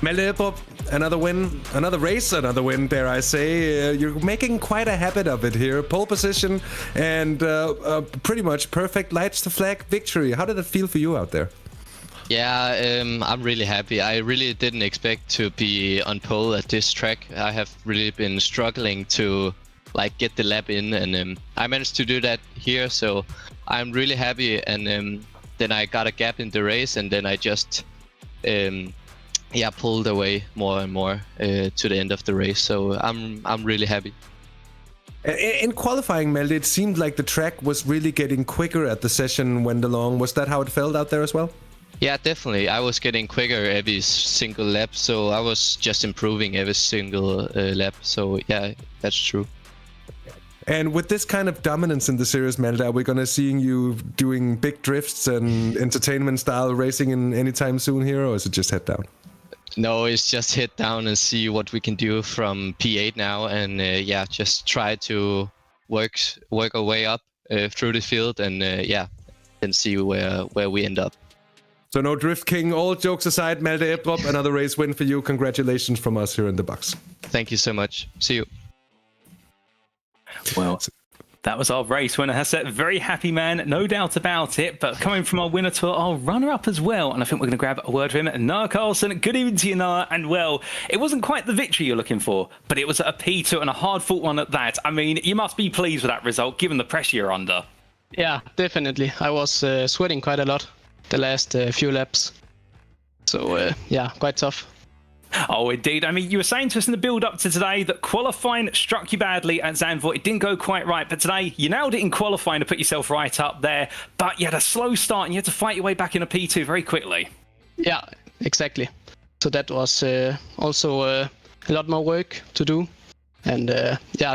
Speaker 2: Malte Edrup, another win, another race, another win, dare I say. You're making quite a habit of it here. Pole position and pretty much perfect lights to flag victory. How did it feel for you out there?
Speaker 3: Yeah, I'm really happy. I really didn't expect to be on pole at this track. I have really been struggling to get the lap in, and I managed to do that here, so I'm really happy. And then I got a gap in the race, and then I just pulled away more and more to the end of the race. So I'm really happy.
Speaker 2: In qualifying, Malte, it seemed like the track was really getting quicker as the session went along. Was that how it felt out there as well?
Speaker 3: Yeah, definitely. I was getting quicker every single lap, so I was just improving every single lap. So yeah, that's true.
Speaker 2: And with this kind of dominance in the series, Malte, are we going to see you doing big drifts and entertainment-style racing in anytime soon here, or is it just head down?
Speaker 3: No, it's just head down and see what we can do from P8 now, and just try to work our way up through the field, and then see where we end up.
Speaker 2: So no Drift King. All jokes aside, Malte Edrup, another race win for you. Congratulations from us here in the box.
Speaker 3: Thank you so much. See you.
Speaker 1: Well, that was our race winner, Hasse. Very happy man, no doubt about it. But coming from our winner to our runner-up as well, and I think we're going to grab a word from him. Nur Carlson, good evening to you, Nur. And well, it wasn't quite the victory you're looking for, but it was a P2 and a hard-fought one at that. I mean, you must be pleased with that result, given the pressure you're under.
Speaker 4: Yeah, definitely. I was sweating quite a lot the last few laps. So, quite tough.
Speaker 1: Oh, indeed. I mean, you were saying to us in the build-up to today that qualifying struck you badly at Zandvoort. It didn't go quite right, but today you nailed it in qualifying to put yourself right up there. But you had a slow start and you had to fight your way back in a P2 very quickly.
Speaker 4: Yeah, exactly. So that was also a lot more work to do. And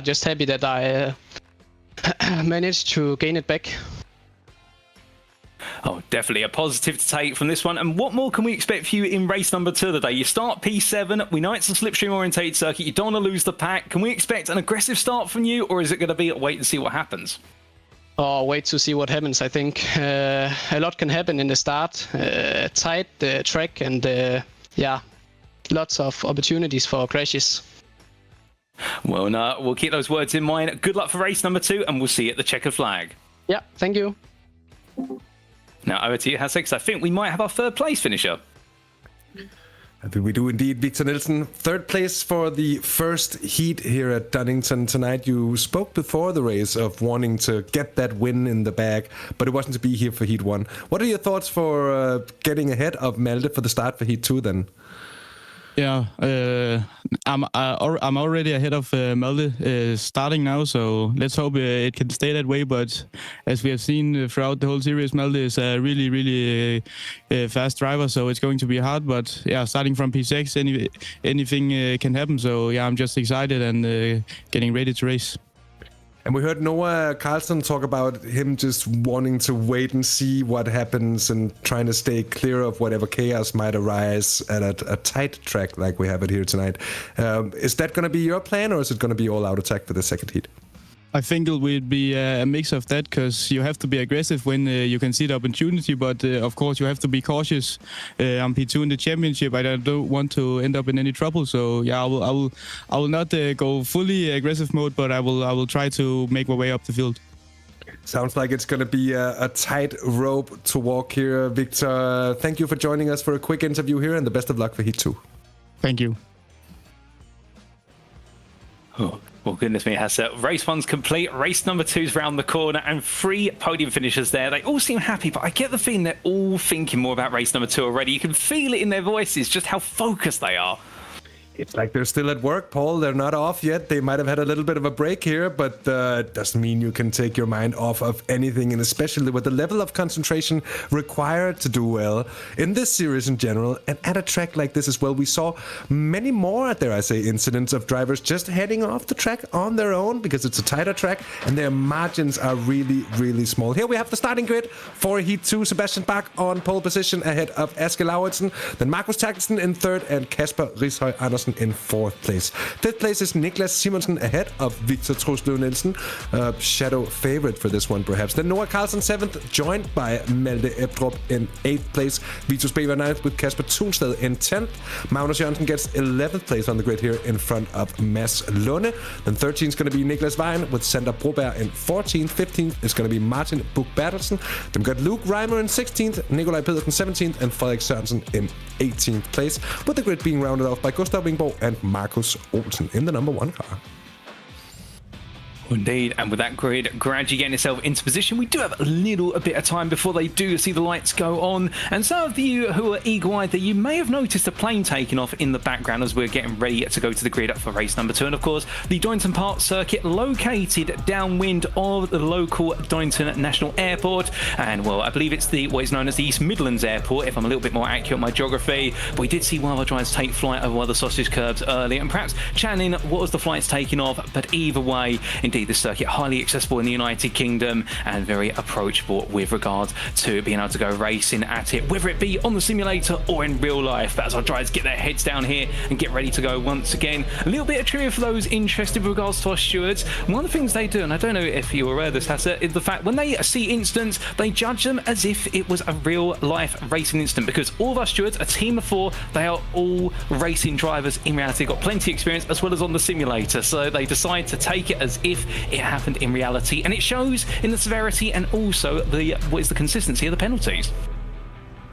Speaker 4: just happy that I managed to gain it back.
Speaker 1: Oh, definitely a positive to take from this one. And what more can we expect for you in race number 2 today? You start P7. We know it's a slipstream orientated circuit. You don't want to lose the pack. Can we expect an aggressive start from you, or is it going to be a wait and see what happens?
Speaker 4: Oh, wait to see what happens. I think a lot can happen in the start. Tight track and lots of opportunities for crashes.
Speaker 1: Well, no, we'll keep those words in mind. Good luck for race number 2, and we'll see you at the checkered flag.
Speaker 4: Yeah, thank you.
Speaker 1: Now over to you, Hasse, because I think we might have our 3rd place finisher.
Speaker 2: I think we do indeed, Victor Nielsen. 3rd place for the first heat here at Donington tonight. You spoke before the race of wanting to get that win in the bag, but it wasn't to be here for heat 1. What are your thoughts for getting ahead of Malte for the start for heat 2 then?
Speaker 5: Yeah, I'm already ahead of Malte starting now, so let's hope it can stay that way. But as we have seen throughout the whole series, Malte is a really, really fast driver, so it's going to be hard. But yeah, starting from P6, anything can happen. So yeah, I'm just excited and getting ready to race.
Speaker 2: And we heard Noah Carlson talk about him just wanting to wait and see what happens and trying to stay clear of whatever chaos might arise at a tight track like we have it here tonight. Is that going to be your plan, or is it going to be all-out attack for the second heat?
Speaker 5: I think it will be a mix of that, because you have to be aggressive when you can see the opportunity, but of course you have to be cautious. I'm P2 in the championship. I don't want to end up in any trouble, so yeah, I will not go fully aggressive mode, but I will try to make my way up the field.
Speaker 2: Sounds like it's going to be a tight rope to walk here, Victor. Thank you for joining us for a quick interview here, and the best of luck for Heat 2.
Speaker 5: Thank you.
Speaker 1: Oh. Well, goodness me, Hasse. Race 1's complete. Race number 2's round the corner, and 3 podium finishers there. They all seem happy, but I get the feeling they're all thinking more about race number 2 already. You can feel it in their voices, just how focused they are.
Speaker 2: It's like they're still at work, Paul. They're not off yet. They might have had a little bit of a break here, but it doesn't mean you can take your mind off of anything, and especially with the level of concentration required to do well in this series in general, and at a track like this as well. We saw many more, dare I say, incidents of drivers just heading off the track on their own because it's a tighter track, and their margins are really, really small. Here we have the starting grid for Heat 2. Sebastian Bach on pole position ahead of Aske Lauritsen, then Markus Terkelsen in third, and Kasper Rishøj Andersen in fourth place. Fifth place is Niklas Simonsen ahead of Victor Trosløv Nielsen, shadow favorite for this one perhaps. Then Noah Carlsen 7th, joined by Malte Ebdrup in 8th place. Vitus Bever 9th with Kasper Thunsted in 10th. Magnus Jørgensen gets 11th place on the grid here in front of Mads Lunde. Then 13th is going to be Niklas Wein with Sander Broberg in 14th. 15th is going to be Martin Buch Bertelsen. Then we've got Luke Reimer in 16th, Nikolaj Pedersen 17th, and Frederik Sørensen in 18th place, with the grid being rounded off by Gustav Wingborg and Markus Olsen in the number 1 car.
Speaker 1: Indeed, and with that grid gradually getting itself into position, we do have a little bit of time before they do see the lights go on. And some of you who are eagle-eyed, that you may have noticed a plane taking off in the background as we're getting ready to go to the grid for race number 2. And of course, the Donington Park circuit located downwind of the local Donington National Airport. And well, I believe it's what is known as the East Midlands Airport, if I'm a little bit more accurate in my geography. But we did see one of our drivers take flight over one of the sausage curbs earlier, and perhaps channeling what was the flights taking off. But either way, indeed, the circuit highly accessible in the United Kingdom and very approachable with regard to being able to go racing at it, whether it be on the simulator or in real life. But as our drivers get their heads down here and get ready to go once again, a little bit of trivia for those interested with regards to our stewards. One of the things they do, and I don't know if you were aware of this, Hasse, is the fact when they see incidents, they judge them as if it was a real life racing incident, because all of our stewards, a team of 4, they are all racing drivers in reality. They've got plenty of experience as well as on the simulator, so they decide to take it as if it happened in reality, and it shows in the severity and also the consistency of the penalties.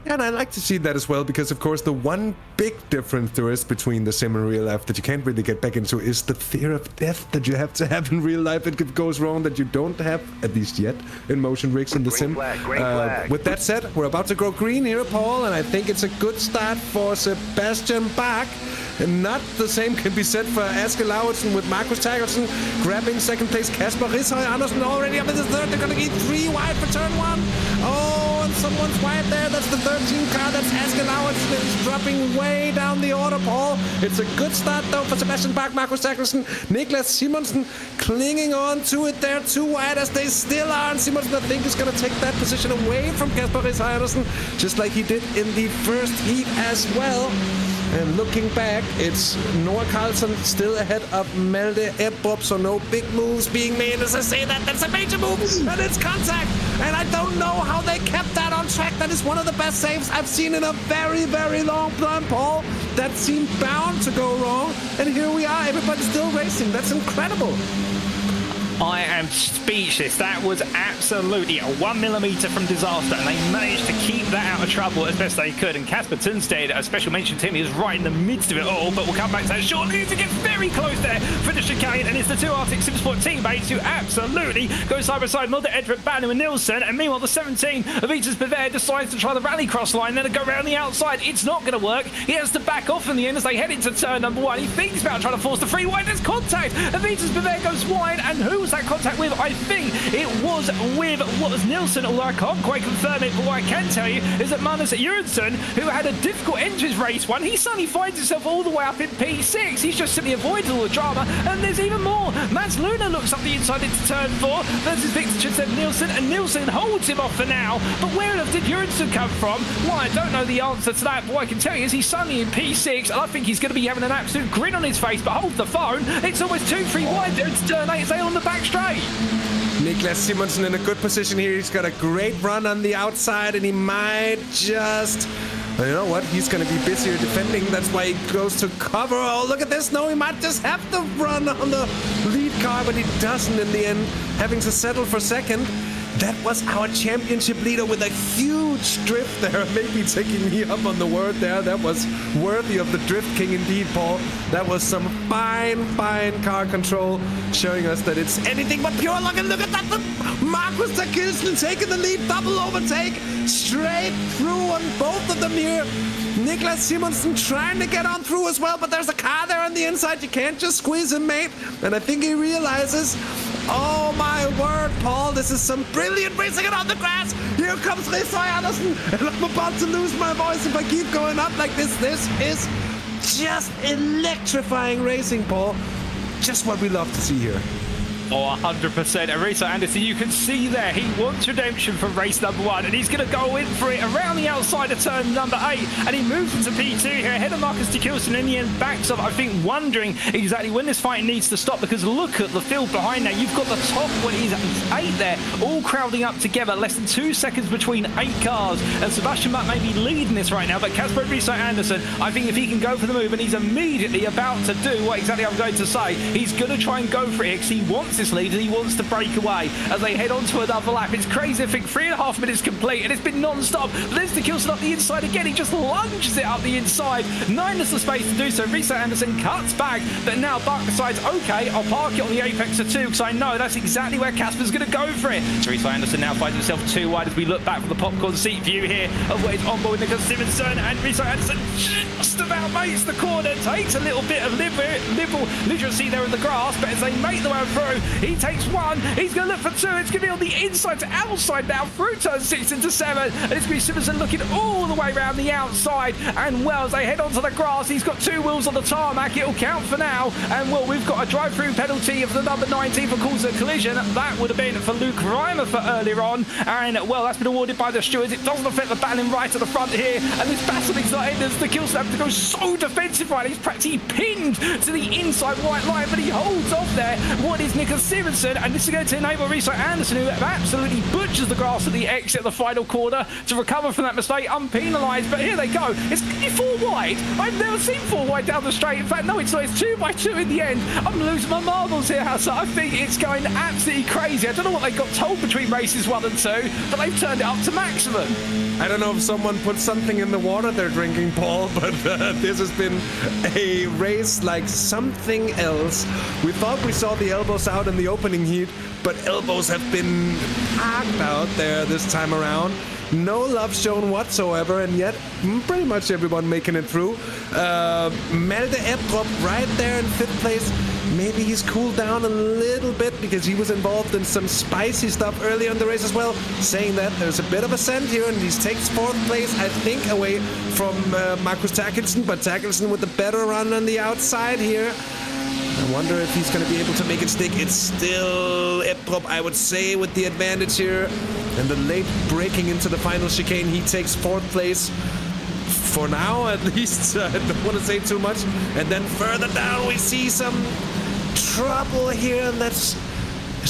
Speaker 2: And I like to see that as well, because of course the one big difference there is between the sim and real life that you can't really get back into is the fear of death that you have to have in real life. It goes wrong that you don't have, at least yet, in motion rigs in the sim. With that said, we're about to go green here, Paul, and I think it's a good start for Sebastian Bach. And not the same can be said for Aske Lauritsen with Markus Terkelsen grabbing second place. Kasper Rishøj Andersen already up in the third. They're going to get 3 wide for turn 1. Oh, and someone's wide there. That's the 13 car. That's Aske Lauritsen. It's dropping way down the order, Paul. It's a good start, though, for Sebastian Bach, Markus Terkelsen, Niklas Simonsen clinging on to it there. 2 wide as they still are. And Simonsen, I think, is going to take that position away from Kasper Rishøj Andersen, just like he did in the first heat as well. And looking back, it's Noah Carlsen still ahead of Malte Ebdrup, so no big moves being made. As I say that, that's a major move, and it's contact. And I don't know how they kept that on track. That is one of the best saves I've seen in a very, very long time, Paul. That seemed bound to go wrong, and here we are. Everybody's still racing. That's incredible.
Speaker 1: I am speechless. That was absolutely 1 millimeter from disaster, and they managed to keep that out of trouble as best they could. And Kasper Thunsted, a special mention to him, he was right in the midst of it all, but we'll come back to that shortly. To get very close there for the chicane, and it's the 2 Arctic Simsport teammates who absolutely go side by side. Mulder, Edvard, Banu and Nielsen, and meanwhile the 17 of Vitus Bever decides to try the rallycross line, then to go around the outside. It's not going to work. He has to back off in the end as they head into turn number 1. He thinks about trying to force the free wide. There's contact, and Vitus Bever goes wide, and who was that contact with? I think it was with what was Nielsen, although I can't quite confirm it. But what I can tell you is that Magnus Jørgensen, who had a difficult end to his race 1, he suddenly finds himself all the way up in P6. He's just simply avoided all the drama, and there's even more. Mads Luna looks up the inside into turn 4 versus Victor Nielsen, and Nielsen holds him off for now. But where on earth did Jørgensen come from? Well, I don't know the answer to that, but what I can tell you is he's suddenly in P6, and I think he's going to be having an absolute grin on his face. But hold the phone, it's almost 2-3 wide there. It's turn 8, they on the back straight.
Speaker 2: Niklas Simonsen in a good position here. He's got a great run on the outside, and he might just... You know what? He's going to be busier defending. That's why he goes to cover. Oh, look at this. No, he might just have to run on the lead car, but he doesn't in the end, having to settle for second. That was our championship leader with a huge drift there, maybe taking me up on the word there. That was worthy of the Drift King indeed, Paul. That was some fine car control, showing us that it's anything but pure luck. And look at that, Markus Takilsen taking the lead, double overtake, straight through on both of them here. Niklas Simonsen trying to get on through as well, but there's a car there on the inside. You can't just squeeze him, mate. And I think he realizes, oh my word, Paul, this is some brilliant racing on the grass. Here comes Risøy Andersen, and I'm about to lose my voice if I keep going up like this. This is just electrifying racing, Paul. Just what we love to see here.
Speaker 1: Oh, 100%. And Risøy Andersen, you can see there, he wants redemption from race number 1, and he's going to go in for it around the outside of turn number 8, and he moves into P2 here ahead of Markus Takilsen. In the end, backs up, I think, wondering exactly when this fight needs to stop, because look at the field behind there. You've got the top, what is 8 there, all crowding up together, less than 2 seconds between 8 cars, and Sebastian Buck may be leading this right now, but Kasper Risøy Andersen, I think if he can go for the move, and he's immediately about to do what exactly I'm going to say, he's going to try and go for it, because he wants this lead and he wants to break away as they head on to another lap. It's crazy. I think 3.5 minutes complete and it's been non-stop. There's Takilsen up the inside again. He just lunges it up the inside. Nine the space to do so. Risøy Andersen cuts back, but now Buck decides, okay, I'll park it on the apex of 2 because I know that's exactly where Kasper's going to go for it. So Risøy Andersen now finds himself 2 wide as we look back from the popcorn seat view here of what is on board with Niklas Simonsen, and Risøy Andersen just about makes the corner, takes a little bit of liberal literacy there in the grass, but as they make the way through, he takes 1, he's going to look for 2, it's going to be on the inside to outside now through turn 6 into 7, and it's going to be Simonsen looking all the way around the outside, and well, as they head onto the grass, he's got 2 wheels on the tarmac, it'll count for now, and well, we've got a drive-through penalty of the number 19 for cause of collision. That would have been for Luke Reimer for earlier on, and well, that's been awarded by the stewards. It doesn't affect the battling right at the front here, and this battling's not ended as the Takilsen have to go so defensive right, he's practically pinned to the inside white line, but he holds off there. What is Niklas Simonsen, and this is going to enable Risøy Andersen, who absolutely butchers the grass at the exit of the final corner, to recover from that mistake unpenalised. But here they go. It's 4 wide. I've never seen 4 wide down the straight. In fact, no, it's not. It's 2 by 2 in the end. I'm losing my marbles here, Hassa. I think it's going absolutely crazy. I don't know what they got told between races 1 and 2, but they've turned it up to maximum.
Speaker 2: I don't know if someone put something in the water they're drinking, Paul, but this has been a race like something else. We thought we saw the elbows out in the opening heat, but elbows have been parked out there this time around. No love shown whatsoever, and yet pretty much everyone making it through. Malte Ebdrup right there in 5th place. Maybe he's cooled down a little bit because he was involved in some spicy stuff earlier in the race as well, saying that there's a bit of ascent here, and he takes 4th place, I think, away from Markus Takilsen, but Takilsen with the better run on the outside here. I wonder if he's going to be able to make it stick. It's still Ebdrup, I would say, with the advantage here. And the late breaking into the final chicane, he takes 4th place. For now, at least. I don't want to say too much. And then further down, we see some trouble here. And is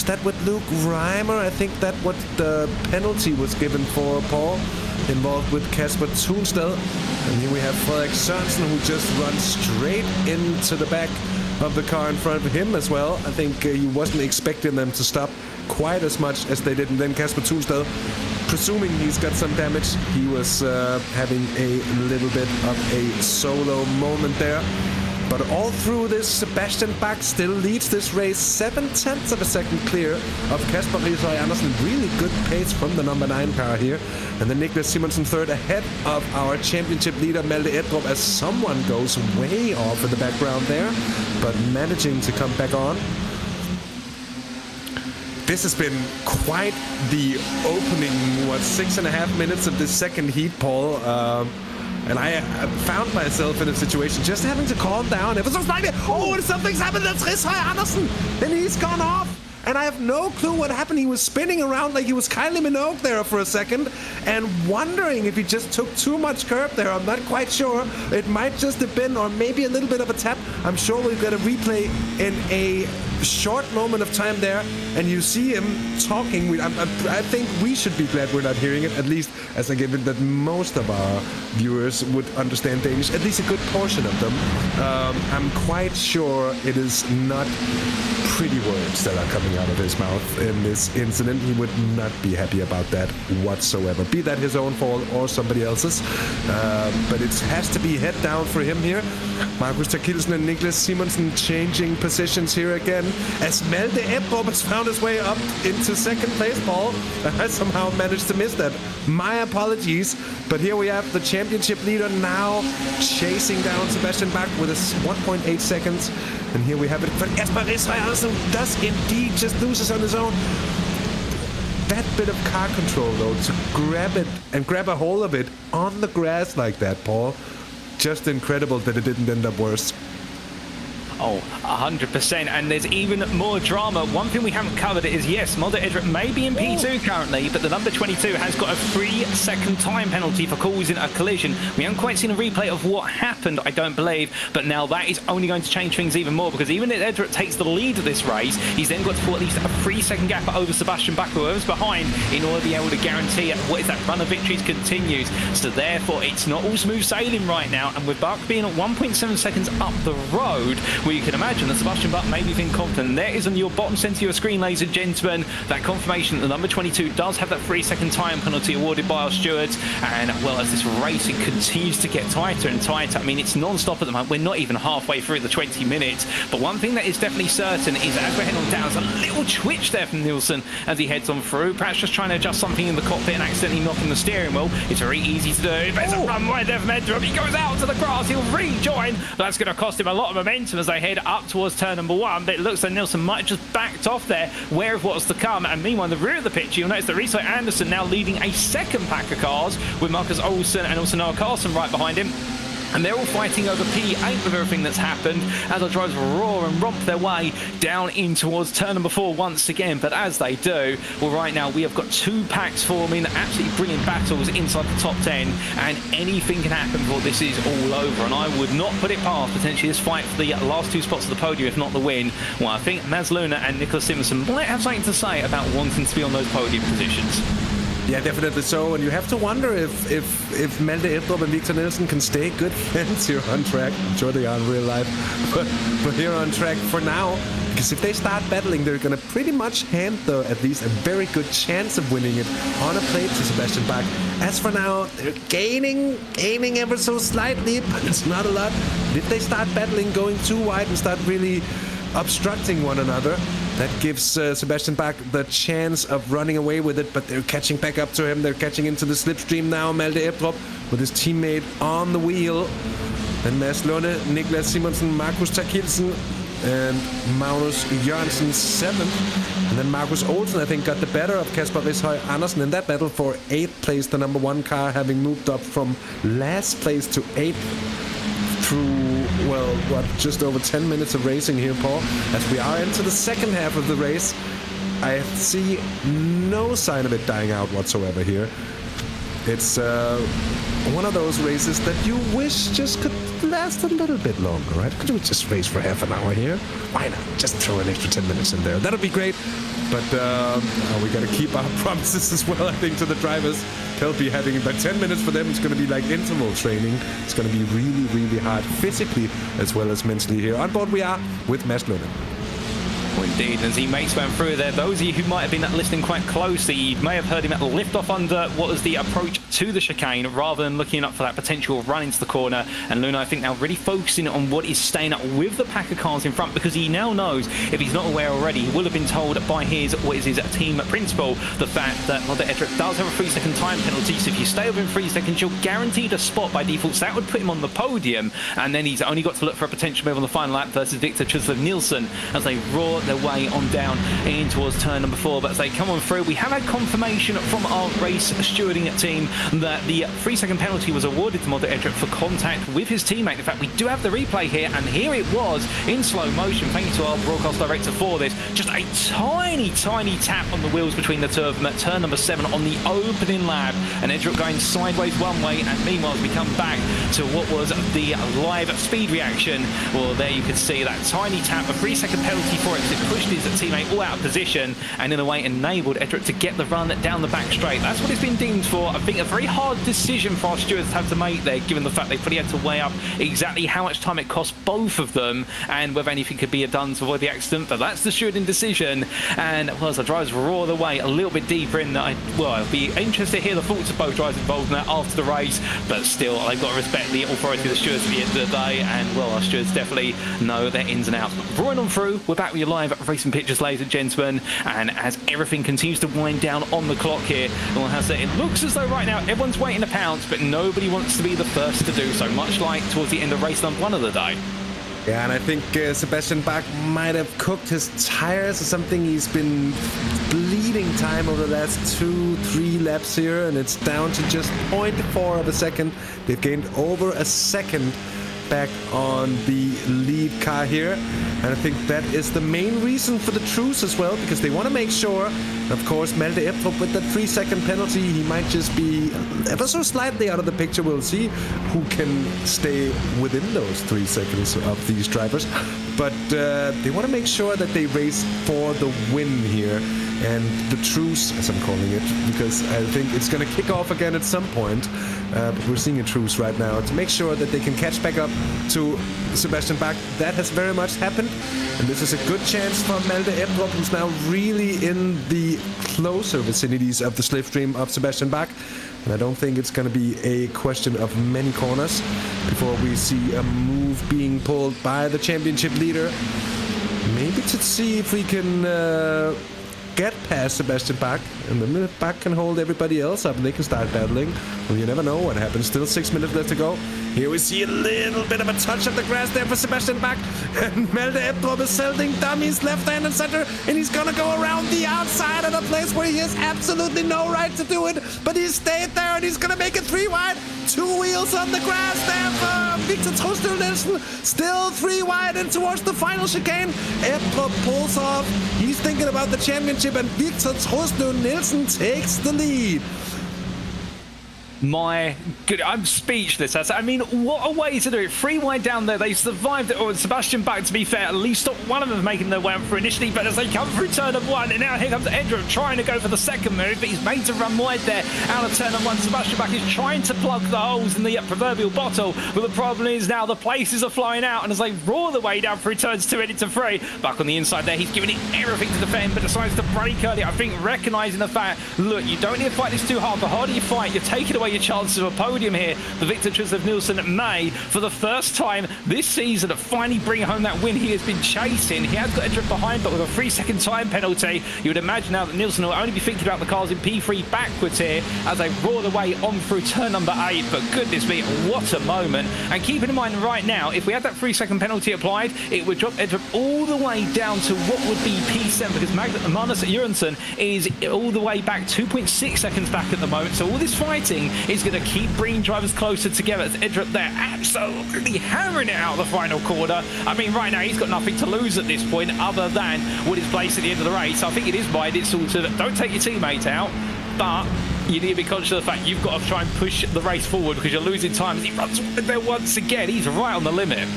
Speaker 2: that with Luke Reimer? I think that what the penalty was given for, Paul. Involved with Kasper Tunstall. And here we have Frederik Sørensen, who just runs straight into the back of the car in front of him as well. I think he wasn't expecting them to stop quite as much as they did. And then Kasper Tunstall, presuming he's got some damage, he was having a little bit of a solo moment there. But all through this, Sebastian Buck still leads this race 7/10 of a second clear of Kasper Risøy Andersen. Really good pace from the number 9 car here. And then Niklas Simonsen 3rd ahead of our championship leader Malte Ebdrup, as someone goes way off in the background there, but managing to come back on. This has been quite the opening, 6.5 minutes of this second heat, Paul. And I found myself in a situation just having to calm down ever so slightly. Oh, something's happened. That's Risøy Andersen. And he's gone off. And I have no clue what happened. He was spinning around like he was Kylie Minogue there for a second, and wondering if he just took too much curb there. I'm not quite sure. It might just have been, or maybe a little bit of a tap. I'm sure we'll get a replay in a short moment of time there, and you see him talking. I think we should be glad we're not hearing it, at least as a given that most of our viewers would understand Danish, at least a good portion of them. I'm quite sure it is not pretty words that are coming out of his mouth in this incident. He would not be happy about that whatsoever, be that his own fault or somebody else's. But it has to be head down for him here. Markus Terkelsen and Niklas Simonsen changing positions here again, as Malte Ebdrup has found his way up into second place, Paul. I somehow managed to miss that. My apologies, but here we have the championship leader now chasing down Sebastian Bach with a 1.8 seconds. And here we have it. But Jesper Risøj does indeed just loses on his own. That bit of car control, though, to grab it and grab a hold of it on the grass like that, Paul. Just incredible that it didn't end up worse.
Speaker 1: Oh, 100%, and there's even more drama. One thing we haven't covered is, yes, Mulder Edric may be in P2 currently, but the number 22 has got a 3-second time penalty for causing a collision. We haven't quite seen a replay of what happened, I don't believe, but now that is only going to change things even more, because even if Edric takes the lead of this race, he's then got to put at least a 3-second gap over Sebastian Bach, whoever's behind, in order to be able to guarantee what is that run of victories continues. So therefore, it's not all smooth sailing right now, and with Bach being at 1.7 seconds up the road, where you can imagine that Sebastian Bach may be feeling confident. There is on your bottom centre of your screen, ladies and gentlemen, that confirmation that the number 22 does have that 3-second time penalty awarded by our stewards. And well, as this racing continues to get tighter and tighter, I mean, it's non-stop at the moment. We're not even halfway through the 20 minutes. But one thing that is definitely certain is as we're heading on down, there's a little twitch there from Nielsen as he heads on through. Perhaps just trying to adjust something in the cockpit and accidentally knocking the steering wheel. It's very easy to do. There's a run right there from Edrup. He goes out to the grass. He'll rejoin. That's going to cost him a lot of momentum as they head up towards turn number 1, but it looks like Nielsen might have just backed off there, aware of what's to come. And meanwhile, in the rear of the picture, you'll notice that Risøj Andersen now leading a second pack of cars with Marcus Olsen and also Noah Carlson right behind him. And they're all fighting over P8 with everything that's happened as our drivers roar and romp their way down in towards turn number 4 once again. But as they do, well, right now we have got 2 packs forming, absolutely brilliant battles inside the top 10, and anything can happen before this is all over. And I would not put it past potentially this fight for the last 2 spots of the podium, if not the win. Well, I think Mads Luna and Niklas Simonsen might have something to say about wanting to be on those podium positions.
Speaker 2: Yeah, definitely so. And you have to wonder if Malte Ebdrup and Victor Nielsen can stay good friends here on track. I'm sure they are in real life, but here on track for now. Because if they start battling, they're going to pretty much hand at least a very good chance of winning it on a plate to Sebastian Bach. As for now, they're gaining ever so slightly, but it's not a lot. But if they start battling, going too wide and start really obstructing one another, that gives Sebastian Bach the chance of running away with it, but they're catching back up to him. They're catching into the slipstream now. Malte Ebdrup with his teammate on the wheel. And Mads Lunde, Niklas Simonsen, Markus Terkelsen, and Magnus Jørgensen 7th. And then Markus Olsen, I think, got the better of Jesper Risøj Andersen in that battle for 8th place, the number 1 car, having moved up from last place to 8th. Through, well, just over 10 minutes of racing here, Paul. As we are into the second half of the race, I see no sign of it dying out whatsoever here. It's one of those races that you wish just could last a little bit longer, right? Could we just race for half an hour here? Why not? Just throw an extra 10 minutes in there. That'll be great. But we got to keep our promises as well, I think, to the drivers. They'll be having about 10 minutes for them. It's going to be like interval training. It's going to be really, really hard physically as well as mentally here. On board we are with Mads Lunde.
Speaker 1: Well, indeed, as he makes way through there, those of you who might have been listening quite closely, you may have heard him lift off under what was the approach to the chicane rather than looking up for that potential run into the corner. And Luna, I think, now really focusing on what is staying up with the pack of cars in front, because he now knows, if he's not aware already, he will have been told by his team principal the fact that Mulder Edric does have a 3-second time penalty. So if you stay within 3 seconds, you're guaranteed a spot by default. So that would put him on the podium. And then he's only got to look for a potential move on the final lap versus Victor Nielsen as they roar their way on down in towards turn number 4. But as they come on through, we have had confirmation from our race stewarding team that the 3-second penalty was awarded to Mulder Edric for contact with his teammate. In fact, we do have the replay here, and here it was in slow motion. Thank you to our broadcast director for this. Just a tiny tap on the wheels between the two of them at turn number 7 on the opening lap, and Edric going sideways one way. And meanwhile, as we come back to what was the live speed reaction, well, there you can see that tiny tap, a 3-second penalty for exit pushed his teammate all out of position and in a way enabled Edrup to get the run down the back straight. That's what it's been deemed for. I think a very hard decision for our stewards to have to make there, given the fact they probably had to weigh up exactly how much time it cost both of them and whether anything could be done to avoid the accident. But that's the stewarding decision. And well, as the drivers roar the way a little bit deeper in, I'll be interested to hear the thoughts of both drivers involved in that after the race. But still, they've got to respect the authority of the stewards at the end of the day. And well, our stewards definitely know their ins and outs. But roaring on through, we're back with your live racing pictures, ladies and gentlemen. And as everything continues to wind down on the clock here, it looks as though right now everyone's waiting to pounce, but nobody wants to be the first to do so, much like towards the end of race number 1 of the day.
Speaker 2: Yeah, and I think Sebastian Bach might have cooked his tires or something. He's been bleeding time over the last 2-3 laps here, and it's down to just 0.4 of a second. They've gained over a second back on the lead car here, and I think that is the main reason for the truce as well, because they want to make sure, of course, Malte Ebdrup with that 3-second penalty, he might just be ever so slightly out of the picture. We'll see who can stay within those 3 seconds of these drivers, but they want to make sure that they race for the win here. And the truce, as I'm calling it, because I think it's going to kick off again at some point. But we're seeing a truce right now to make sure that they can catch back up to Sebastian Bach. That has very much happened. And this is a good chance for Malte Ebdrup, who's now really in the closer vicinities of the slipstream of Sebastian Bach. And I don't think it's going to be a question of many corners before we see a move being pulled by the championship leader. Maybe to see if we can get past Sebastian Bach, and then Bach can hold everybody else up and they can start battling. Well, you never know what happens. Still 6 minutes left to go. Here we see a little bit of a touch of the grass there for Sebastian Bach, and Malte Ebdrup is selling dummies left hand and center, and he's gonna go around the outside of the place where he has absolutely no right to do it, but he stayed there and he's gonna make it 3 wide. 2 wheels on the grass there for Victor Trostøl Nielsen. Still 3 wide and towards the final chicane. Ebdrup pulls off. He's thinking about the championship, and Victor Trostøl Nielsen takes the lead.
Speaker 1: My good, I'm speechless. I mean, what a way to do it. 3 wide down there. They survived it. Or Sebastian Bach, to be fair, at least stopped one of them making their way up for initially. But as they come through turn of 1, and now here comes Edrup trying to go for the second move. But he's made to run wide there out of turn of 1. Sebastian Bach is trying to plug the holes in the proverbial bottle. But the problem is now the places are flying out. And as they roar the way down through turns 2 and into 3, Bach on the inside there, he's giving it everything to defend, but decides to brake early. I think recognising the fact, look, you don't need to fight this too hard. The harder you fight, you're taking away your chances of a podium here. The Victor Trostøl Nielsen may, for the first time this season, finally bring home that win he has been chasing. He has got Edrup behind, but with a 3-second time penalty, you would imagine now that Nielsen will only be thinking about the cars in P3 backwards here as they roar the way on through turn number 8. But goodness me, what a moment. And keeping in mind right now, if we had that 3-second penalty applied, it would drop Edrup all the way down to what would be P7, because Magnus Jørgensen is all the way back 2.6 seconds back at the moment. So all this fighting is going to keep bringing drivers closer together. As Edrup there absolutely hammering it out of the final corner. I mean, right now he's got nothing to lose at this point other than what his place at the end of the race. I think it is by this sort of, don't take your teammate out, but you need to be conscious of the fact you've got to try and push the race forward because you're losing time as he runs there once again. He's right on the limit.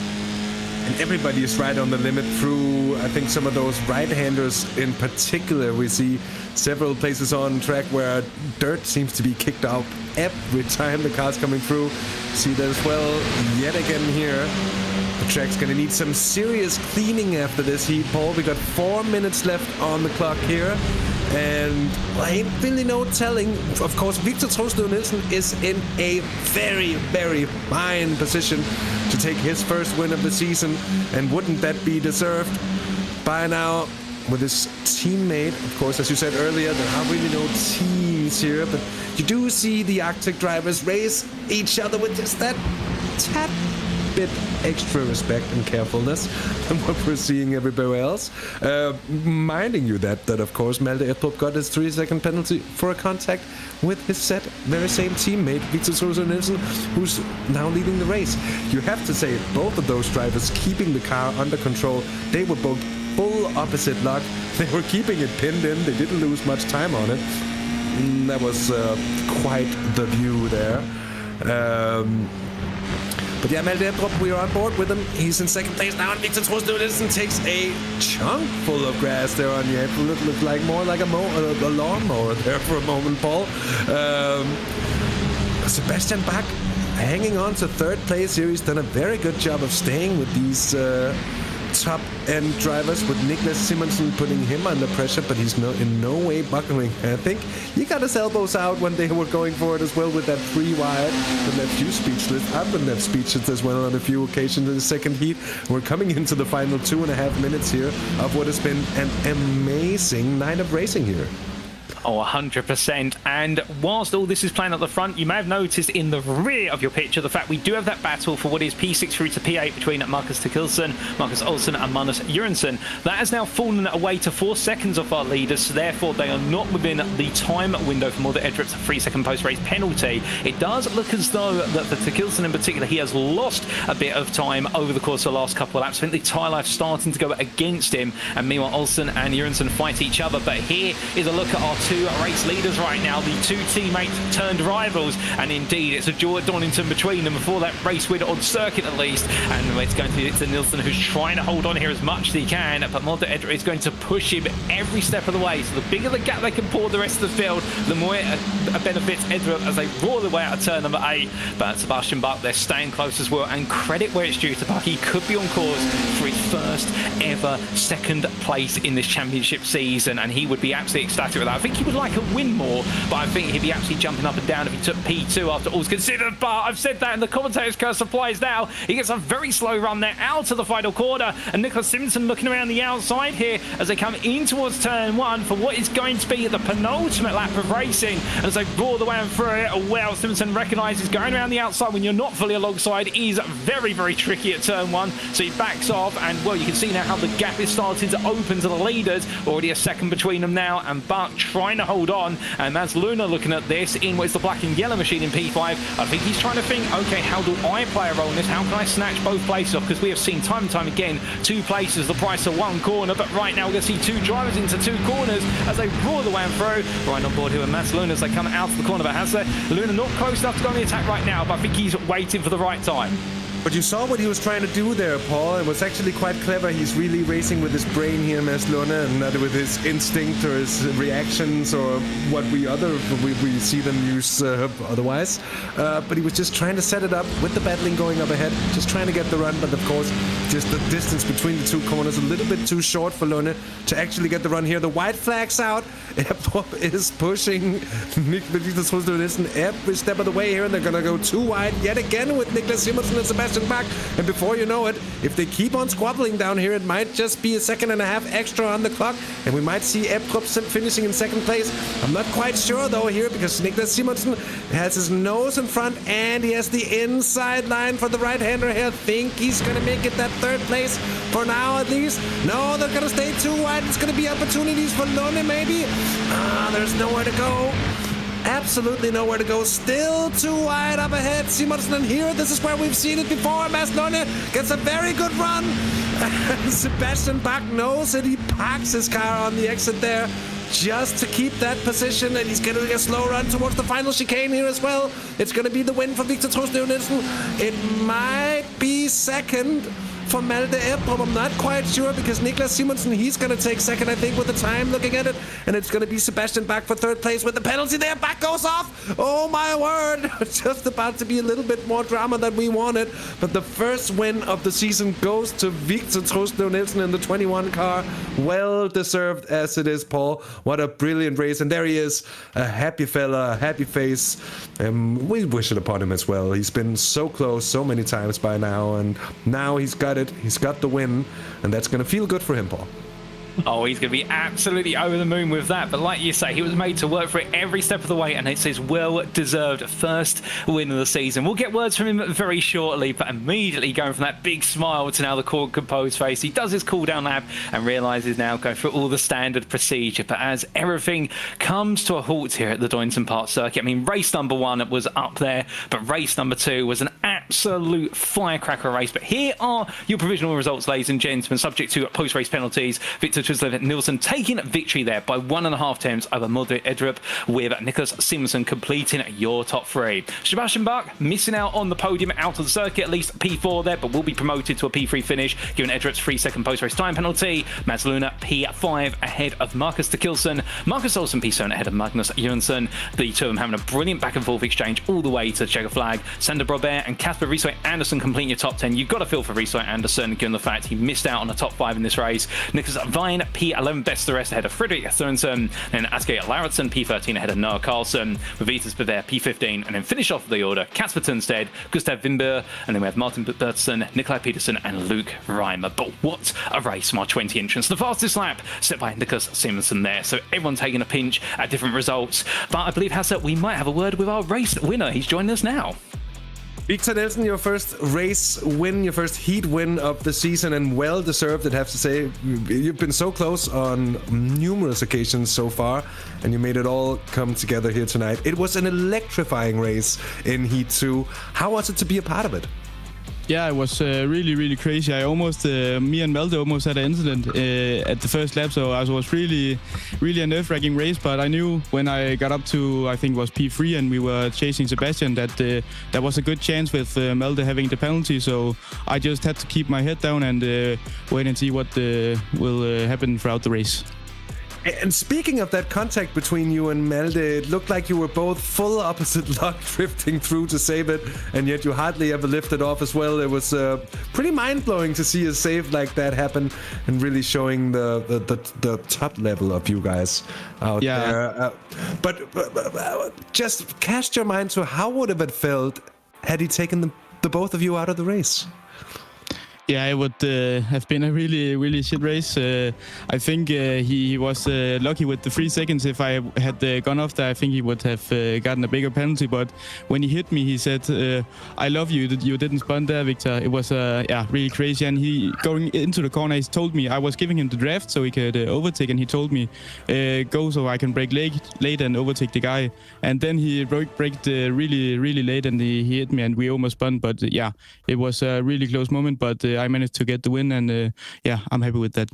Speaker 2: And everybody is right on the limit through, I think, some of those right-handers in particular. We see several places on track where dirt seems to be kicked out every time the car's coming through. See that as well yet again here. The track's going to need some serious cleaning after this heat, Paul. We got 4 minutes left on the clock here. And ain't really no telling. Of course, Victor Trostøl Nielsen is in a very, very fine position to take his first win of the season. And wouldn't that be deserved by now with his teammate? Of course, as you said earlier, there are really no teams here. But you do see the Arctic drivers race each other with just that tad bit extra respect and carefulness than what we're seeing everywhere else. Minding you that of course Malte Ebdrup got his 3-second penalty for a contact with his very same teammate Victor Trostøl Nielsen, who's now leading the race. You have to say both of those drivers keeping the car under control. They were both full opposite luck. They were keeping it pinned in. They didn't lose much time on it. That was quite the view there. But yeah, Malte Ebdrup, we are on board with him. He's in second place now, and Victor Trost takes a chunk full of grass there on the apron. It looked like more like a lawnmower there for a moment, Paul. Sebastian Bach hanging on to third place here. He's done a very good job of staying with these top-end drivers, with Niklas Simonsen putting him under pressure, but he's in no way buckling. I think he got his elbows out when they were going for it as well with that 3 wide that left you speechless. I've been left speechless as well on a few occasions in the second heat. We're coming into the final 2.5 minutes here of what has been an amazing night of racing here.
Speaker 1: Oh, 100%. And whilst all this is playing at the front, you may have noticed in the rear of your picture the fact we do have that battle for what is P6 through to P8 between Markus Tekilsen, Marcus Olsen and Magnus Jørgensen. That has now fallen away to 4 seconds off our leaders, so therefore they are not within the time window for Malte Ebdrup's 3-second post-race penalty. It does look as though that for Tekilsen in particular, he has lost a bit of time over the course of the last couple of laps. I think the tyre life starting to go against him, and meanwhile Olsen and Jørgensen fight each other. But here is a look at our 2 race leaders right now, the 2 teammates turned rivals, and indeed it's a duel at Donington between them before that race win on circuit at least. And it's going to be Nielsen who's trying to hold on here as much as he can, but Malte Ebdrup is going to push him every step of the way. So the bigger the gap they can pour the rest of the field, the more it benefits Ebdrup as they roar their way out of turn number 8. But Sebastian Bach, they're staying close as well, and credit where it's due to Bach. He could be on course for his first ever second place in this championship season, and he would be absolutely ecstatic with that. I think he would like a win more, but I think he'd be absolutely jumping up and down if he took P2 after all's considered. But I've said that, and the commentator's curse applies now. He gets a very slow run there out of the final corner, and Niklas Simonsen looking around the outside here as they come in towards turn 1 for what is going to be the penultimate lap of racing. And as they roar the way through it, well, Simonsen recognises going around the outside when you're not fully alongside is very, very tricky at turn 1, so he backs off, and well, you can see now how the gap is starting to open to the leaders. Already a second between them now, and Bach trying to hold on, and Mads Luna looking at this in what is the black and yellow machine in P5. I think he's trying to think, okay, how do I play a role in this? How can I snatch both places off? Because we have seen time and time again 2 places the price of 1 corner, but right now we're going to see 2 drivers into 2 corners as they roar the way through. Right on board here with Mads Luna as they come out of the corner, but Luna not close enough to go on the attack right now, but I think he's waiting for the right time.
Speaker 2: But you saw what he was trying to do there, Paul. It was actually quite clever. He's really racing with his brain here, Mads Luna, and not with his instinct or his reactions or what we see them use otherwise. But he was just trying to set it up with the battling going up ahead, just trying to get the run. But of course, just the distance between the 2 corners a little bit too short for Luna to actually get the run here. The white flag's out. Ebdrup is pushing Niklas Simonsen every step of the way here, and they're going to go 2 wide yet again with Niklas Simonsen and Sebastian Bach. And before you know it, if they keep on squabbling down here, it might just be a 1.5 seconds extra on the clock, and we might see Ebdrup finishing in second place. I'm not quite sure though here, because Niklas Simonsen has his nose in front and he has the inside line for the right-hander here. I think he's going to make it that 3rd place for now at least. No, they're going to stay 2 wide. It's going to be opportunities for Lone maybe. There's nowhere to go. Absolutely nowhere to go. Still 2 wide up ahead. Simonsen, and here, this is where we've seen it before. Mads Lone gets a very good run. Sebastian Bach knows it. He parks his car on the exit there just to keep that position, and he's getting a slow run towards the final chicane here as well. It's going to be the win for Victor Trost Nielsen. It might be second for Malte Ebdrup. I'm not quite sure, because Niklas Simonsen, he's going to take second, I think, with the time looking at it. And it's going to be Sebastian Bach for 3rd place with the penalty there. Bach goes off. Oh my word. Just about to be a little bit more drama than we wanted. But the first win of the season goes to Victor Trost Nielsen in the 21 car. Well deserved as it is, Paul. What a brilliant race. And there he is, a happy fella, a happy face. We wish it upon him as well. He's been so close so many times by now, and now he's got it. He's got the win, and that's going to feel good for him, Paul.
Speaker 1: Oh, he's going to be absolutely over the moon with that. But like you say, he was made to work for it every step of the way, and it's his well-deserved first win of the season. We'll get words from him very shortly, but immediately going from that big smile to now the cool, composed face. He does his cool-down lap and realises now going through all the standard procedure. But as everything comes to a halt here at the Donington Park circuit, I mean, race number 1 was up there, but race number 2 was an absolute absolute firecracker race. But here are your provisional results, ladies and gentlemen, subject to post-race penalties. Victor Trislev-Nielsen taking victory there by 1.5 tenths over Mulder Edrup, with Nicholas Simonsen completing your top 3. Sebastian Bach missing out on the podium out of the circuit, at least P4 there, but will be promoted to a P3 finish, given Edrup's 3-second post-race time penalty. Mats Luna P5 ahead of Marcus de Kilson. Marcus Olsen P7 ahead of Magnus Jönsson. The two of them having a brilliant back and forth exchange all the way to the checker flag. Sander Brobert and Kasper Risoy Andersen completing your top 10. You've got to feel for Risoy Andersen, given the fact he missed out on the top 5 in this race. Nicholas Vine P11 best of the rest ahead of Fredrik Sørensen. Then Asger Lauritsen P13 ahead of Noah Carlson. With Vitas Bever P15. And then finish off the order, Kasper Tunstead, Gustav Wimber, and then we have Martin Bertelsen, Nikolai Peterson and Luke Reimer. But what a race from our 20 entrants. The fastest lap set by Nicholas Simonsen there. So everyone taking a pinch at different results. But I believe, Hasse, we might have a word with our race winner. He's joining us now.
Speaker 2: Victor Nielsen, your first race win, your first heat win of the season, and well deserved, I'd have to say. You've been so close on numerous occasions so far, and you made it all come together here tonight. It was an electrifying race in Heat 2. How was it to be a part of it?
Speaker 5: Yeah, it was really, really crazy. Me and Malte almost had an incident at the first lap, so it was really, really a nerve-wracking race. But I knew when I got up to, I think it was P3, and we were chasing Sebastian, that there was a good chance with Malte having the penalty. So I just had to keep my head down and wait and see what will happen throughout the race.
Speaker 2: And speaking of that contact between you and Malte, it looked like you were both full opposite luck drifting through to save it, and yet you hardly ever lifted off as well. It was pretty mind-blowing to see a save like that happen, and really showing the top level of you guys out there. But just cast your mind to how would have it felt had he taken the both of you out of the race?
Speaker 5: Yeah, it would have been a really, really shit race. I think he was lucky with the 3 seconds. If I had gone off there, I think he would have gotten a bigger penalty. But when he hit me, he said, I love you, that you didn't spun there, Victor. It was really crazy. And he, going into the corner, he told me, I was giving him the draft so he could overtake, and he told me, go so I can brake late and overtake the guy. And then he braked really, really late, and he hit me, and we almost spun. But it was a really close moment, but I managed to get the win, and I'm happy with that.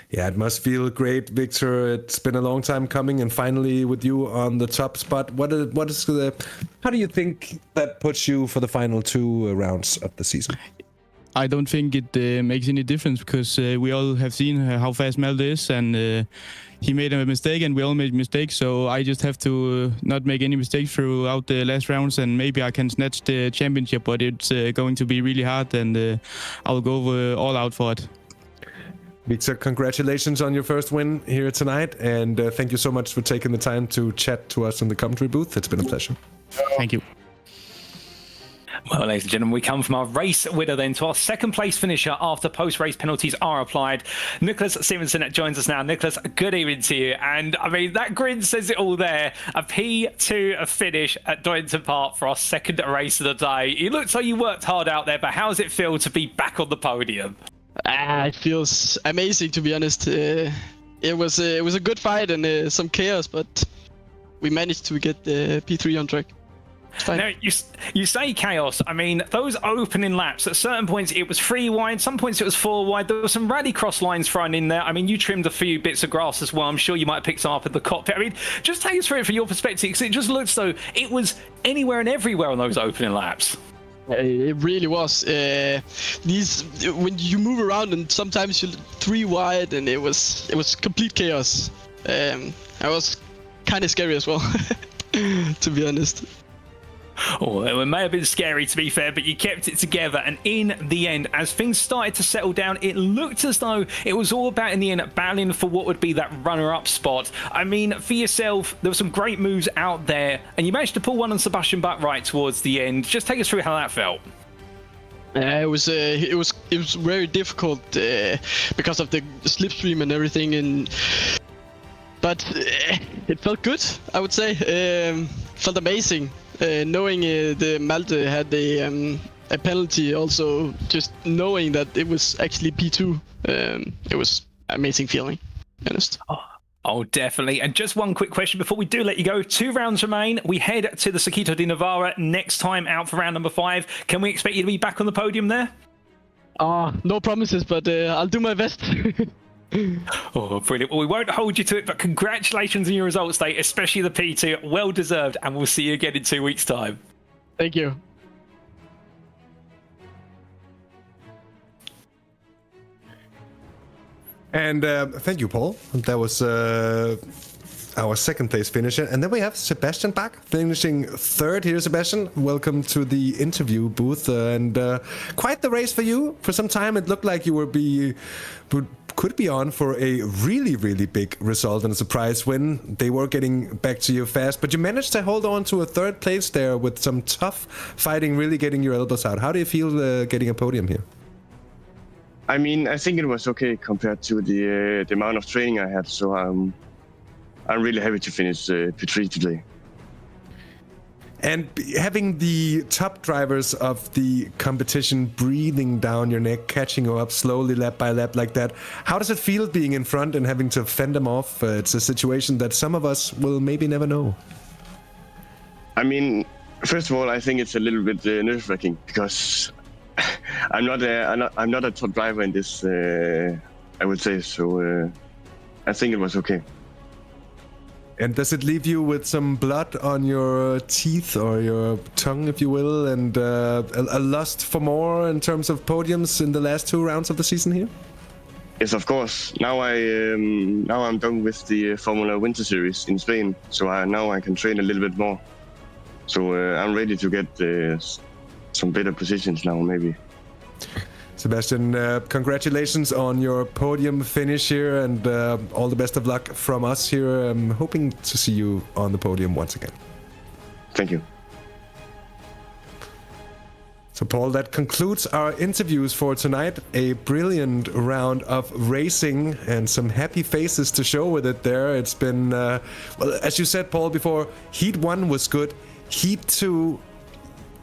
Speaker 2: Yeah, it must feel great, Victor. It's been a long time coming, and finally with you on the top spot. How do you think that puts you for the final 2 rounds of the season?
Speaker 5: I don't think it makes any difference, because we all have seen how fast Malte is, and he made a mistake, and we all made mistakes. So I just have to not make any mistakes throughout the last rounds, and maybe I can snatch the championship. But it's going to be really hard, and I'll go all out for it.
Speaker 2: Victor, congratulations on your first win here tonight, and thank you so much for taking the time to chat to us in the commentary booth. It's been a pleasure.
Speaker 5: Thank you.
Speaker 1: Well, ladies and gentlemen, we come from our race winner then to our second place finisher after post-race penalties are applied. Nicholas Simonsen joins us now. Nicholas, good evening to you. And I mean, that grin says it all there. A P2 finish at Donington Park for our second race of the day. You looked like you worked hard out there, but how does it feel to be back on the podium?
Speaker 4: It feels amazing, to be honest. It was a good fight and some chaos, but we managed to get the P3 on track.
Speaker 1: Now, you say chaos. I mean, those opening laps, at certain points it was 3 wide, some points it was 4 wide. There were some rallycross lines thrown in there. I mean, you trimmed a few bits of grass as well. I'm sure you might have picked some up at the cockpit. I mean, just take us through it from your perspective, because it just looks though it was anywhere and everywhere on those opening laps.
Speaker 4: It really was. When you move around and sometimes you're 3 wide, and it was complete chaos. It was kind of scary as well, to be honest.
Speaker 1: Oh, it may have been scary, to be fair, but you kept it together. And in the end, as things started to settle down, it looked as though it was all about, in the end, battling for what would be that runner-up spot. I mean, for yourself, there were some great moves out there, and you managed to pull one on Sebastian Bach right towards the end. Just take us through how that felt.
Speaker 4: It was very difficult because of the slipstream and everything, but it felt good, I would say. Felt amazing. Knowing the Malte had a penalty, also just knowing that it was actually P2, it was amazing feeling, to be honest.
Speaker 1: Oh, definitely. And just one quick question before we do let you go. 2 rounds remain. We head to the Circuito de Navarra next time out for round number 5. Can we expect you to be back on the podium there?
Speaker 4: No promises, but I'll do my best.
Speaker 1: Oh, brilliant. Well, we won't hold you to it, but congratulations on your results day, especially the P2. Well deserved, and we'll see you again in 2 weeks' time.
Speaker 4: Thank you.
Speaker 2: And thank you, Paul. That was our second place finisher. And then we have Sebastian Bach finishing 3rd here. Sebastian, welcome to the interview booth. And quite the race for you. For some time, it looked like you could be on for a really, really big result and a surprise win. They were getting back to you fast, but you managed to hold on to a 3rd place there with some tough fighting, really getting your elbows out. How do you feel getting a podium here?
Speaker 6: I mean, I think it was okay compared to the amount of training I had. So I'm really happy to finish P3 today.
Speaker 2: And having the top drivers of the competition breathing down your neck, catching you up slowly lap by lap like that, how does it feel being in front and having to fend them off? It's a situation that some of us will maybe never know.
Speaker 6: I mean, first of all, I think it's a little bit nerve-wracking because I'm not a top driver in this, I would say. So I think it was okay.
Speaker 2: And does it leave you with some blood on your teeth or your tongue, if you will, and a lust for more in terms of podiums in the last 2 rounds of the season here?
Speaker 6: Yes, of course. Now I'm done with the Formula Winter Series in Spain, so now I can train a little bit more. So I'm ready to get some better positions now, maybe.
Speaker 2: Sebastian, congratulations on your podium finish here, and all the best of luck from us here. I'm hoping to see you on the podium once again.
Speaker 6: Thank you.
Speaker 2: So, Paul, that concludes our interviews for tonight. A brilliant round of racing and some happy faces to show with it there. It's been, well, as you said, Paul, before, Heat 1 was good. Heat 2...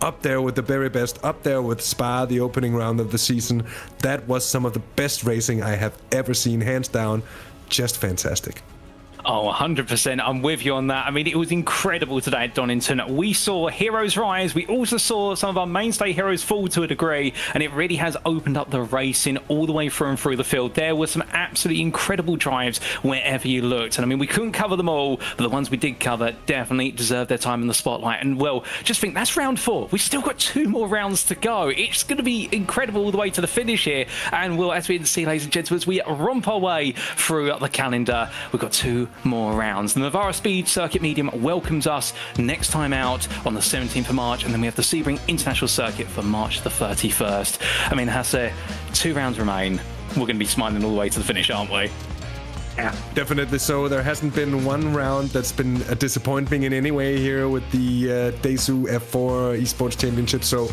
Speaker 2: up there with the very best, up there with Spa, the opening round of the season. That was some of the best racing I have ever seen, hands down. Just fantastic.
Speaker 1: Oh, 100%. I'm with you on that. I mean, it was incredible today at Donington. We saw heroes rise. We also saw some of our mainstay heroes fall to a degree, and it really has opened up the racing all the way through and through the field. There were some absolutely incredible drives wherever you looked. And I mean, we couldn't cover them all, but the ones we did cover definitely deserved their time in the spotlight. And well, just think that's round 4. We've still got 2 more rounds to go. It's going to be incredible all the way to the finish here. And well, as we can see, ladies and gentlemen, as we romp our way through the calendar, we've got 2 more rounds. The Navarra Speed Circuit Medium welcomes us next time out on the 17th of March, and then we have the Sebring International Circuit for March the 31st. I mean, Hasse, 2 rounds remain. We're going to be smiling all the way to the finish, aren't we?
Speaker 2: Yeah, definitely so. There hasn't been one round that's been a disappointment in any way here with the Daisu F4 Esports Championship. So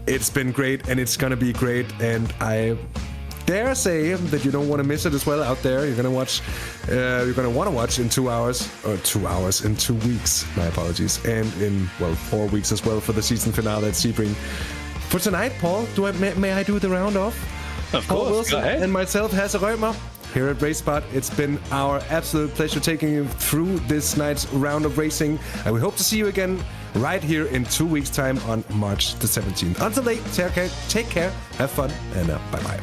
Speaker 2: it's been great, and it's going to be great, and I dare say that you don't want to miss it as well out there. You're gonna watch. You're gonna want to watch in 2 hours, or 2 hours in 2 weeks. My apologies, and in 4 weeks as well for the season finale at Sebring. For tonight, Paul, may I do the round off?
Speaker 1: Of
Speaker 2: Paul
Speaker 1: course,
Speaker 2: Wilson
Speaker 1: go ahead.
Speaker 2: and myself, Hasse Rømer, here at RaceSpot. It's been our absolute pleasure taking you through this night's round of racing, and we hope to see you again right here in 2 weeks' time on March the 17th. Until then, take care, have fun, and bye-bye.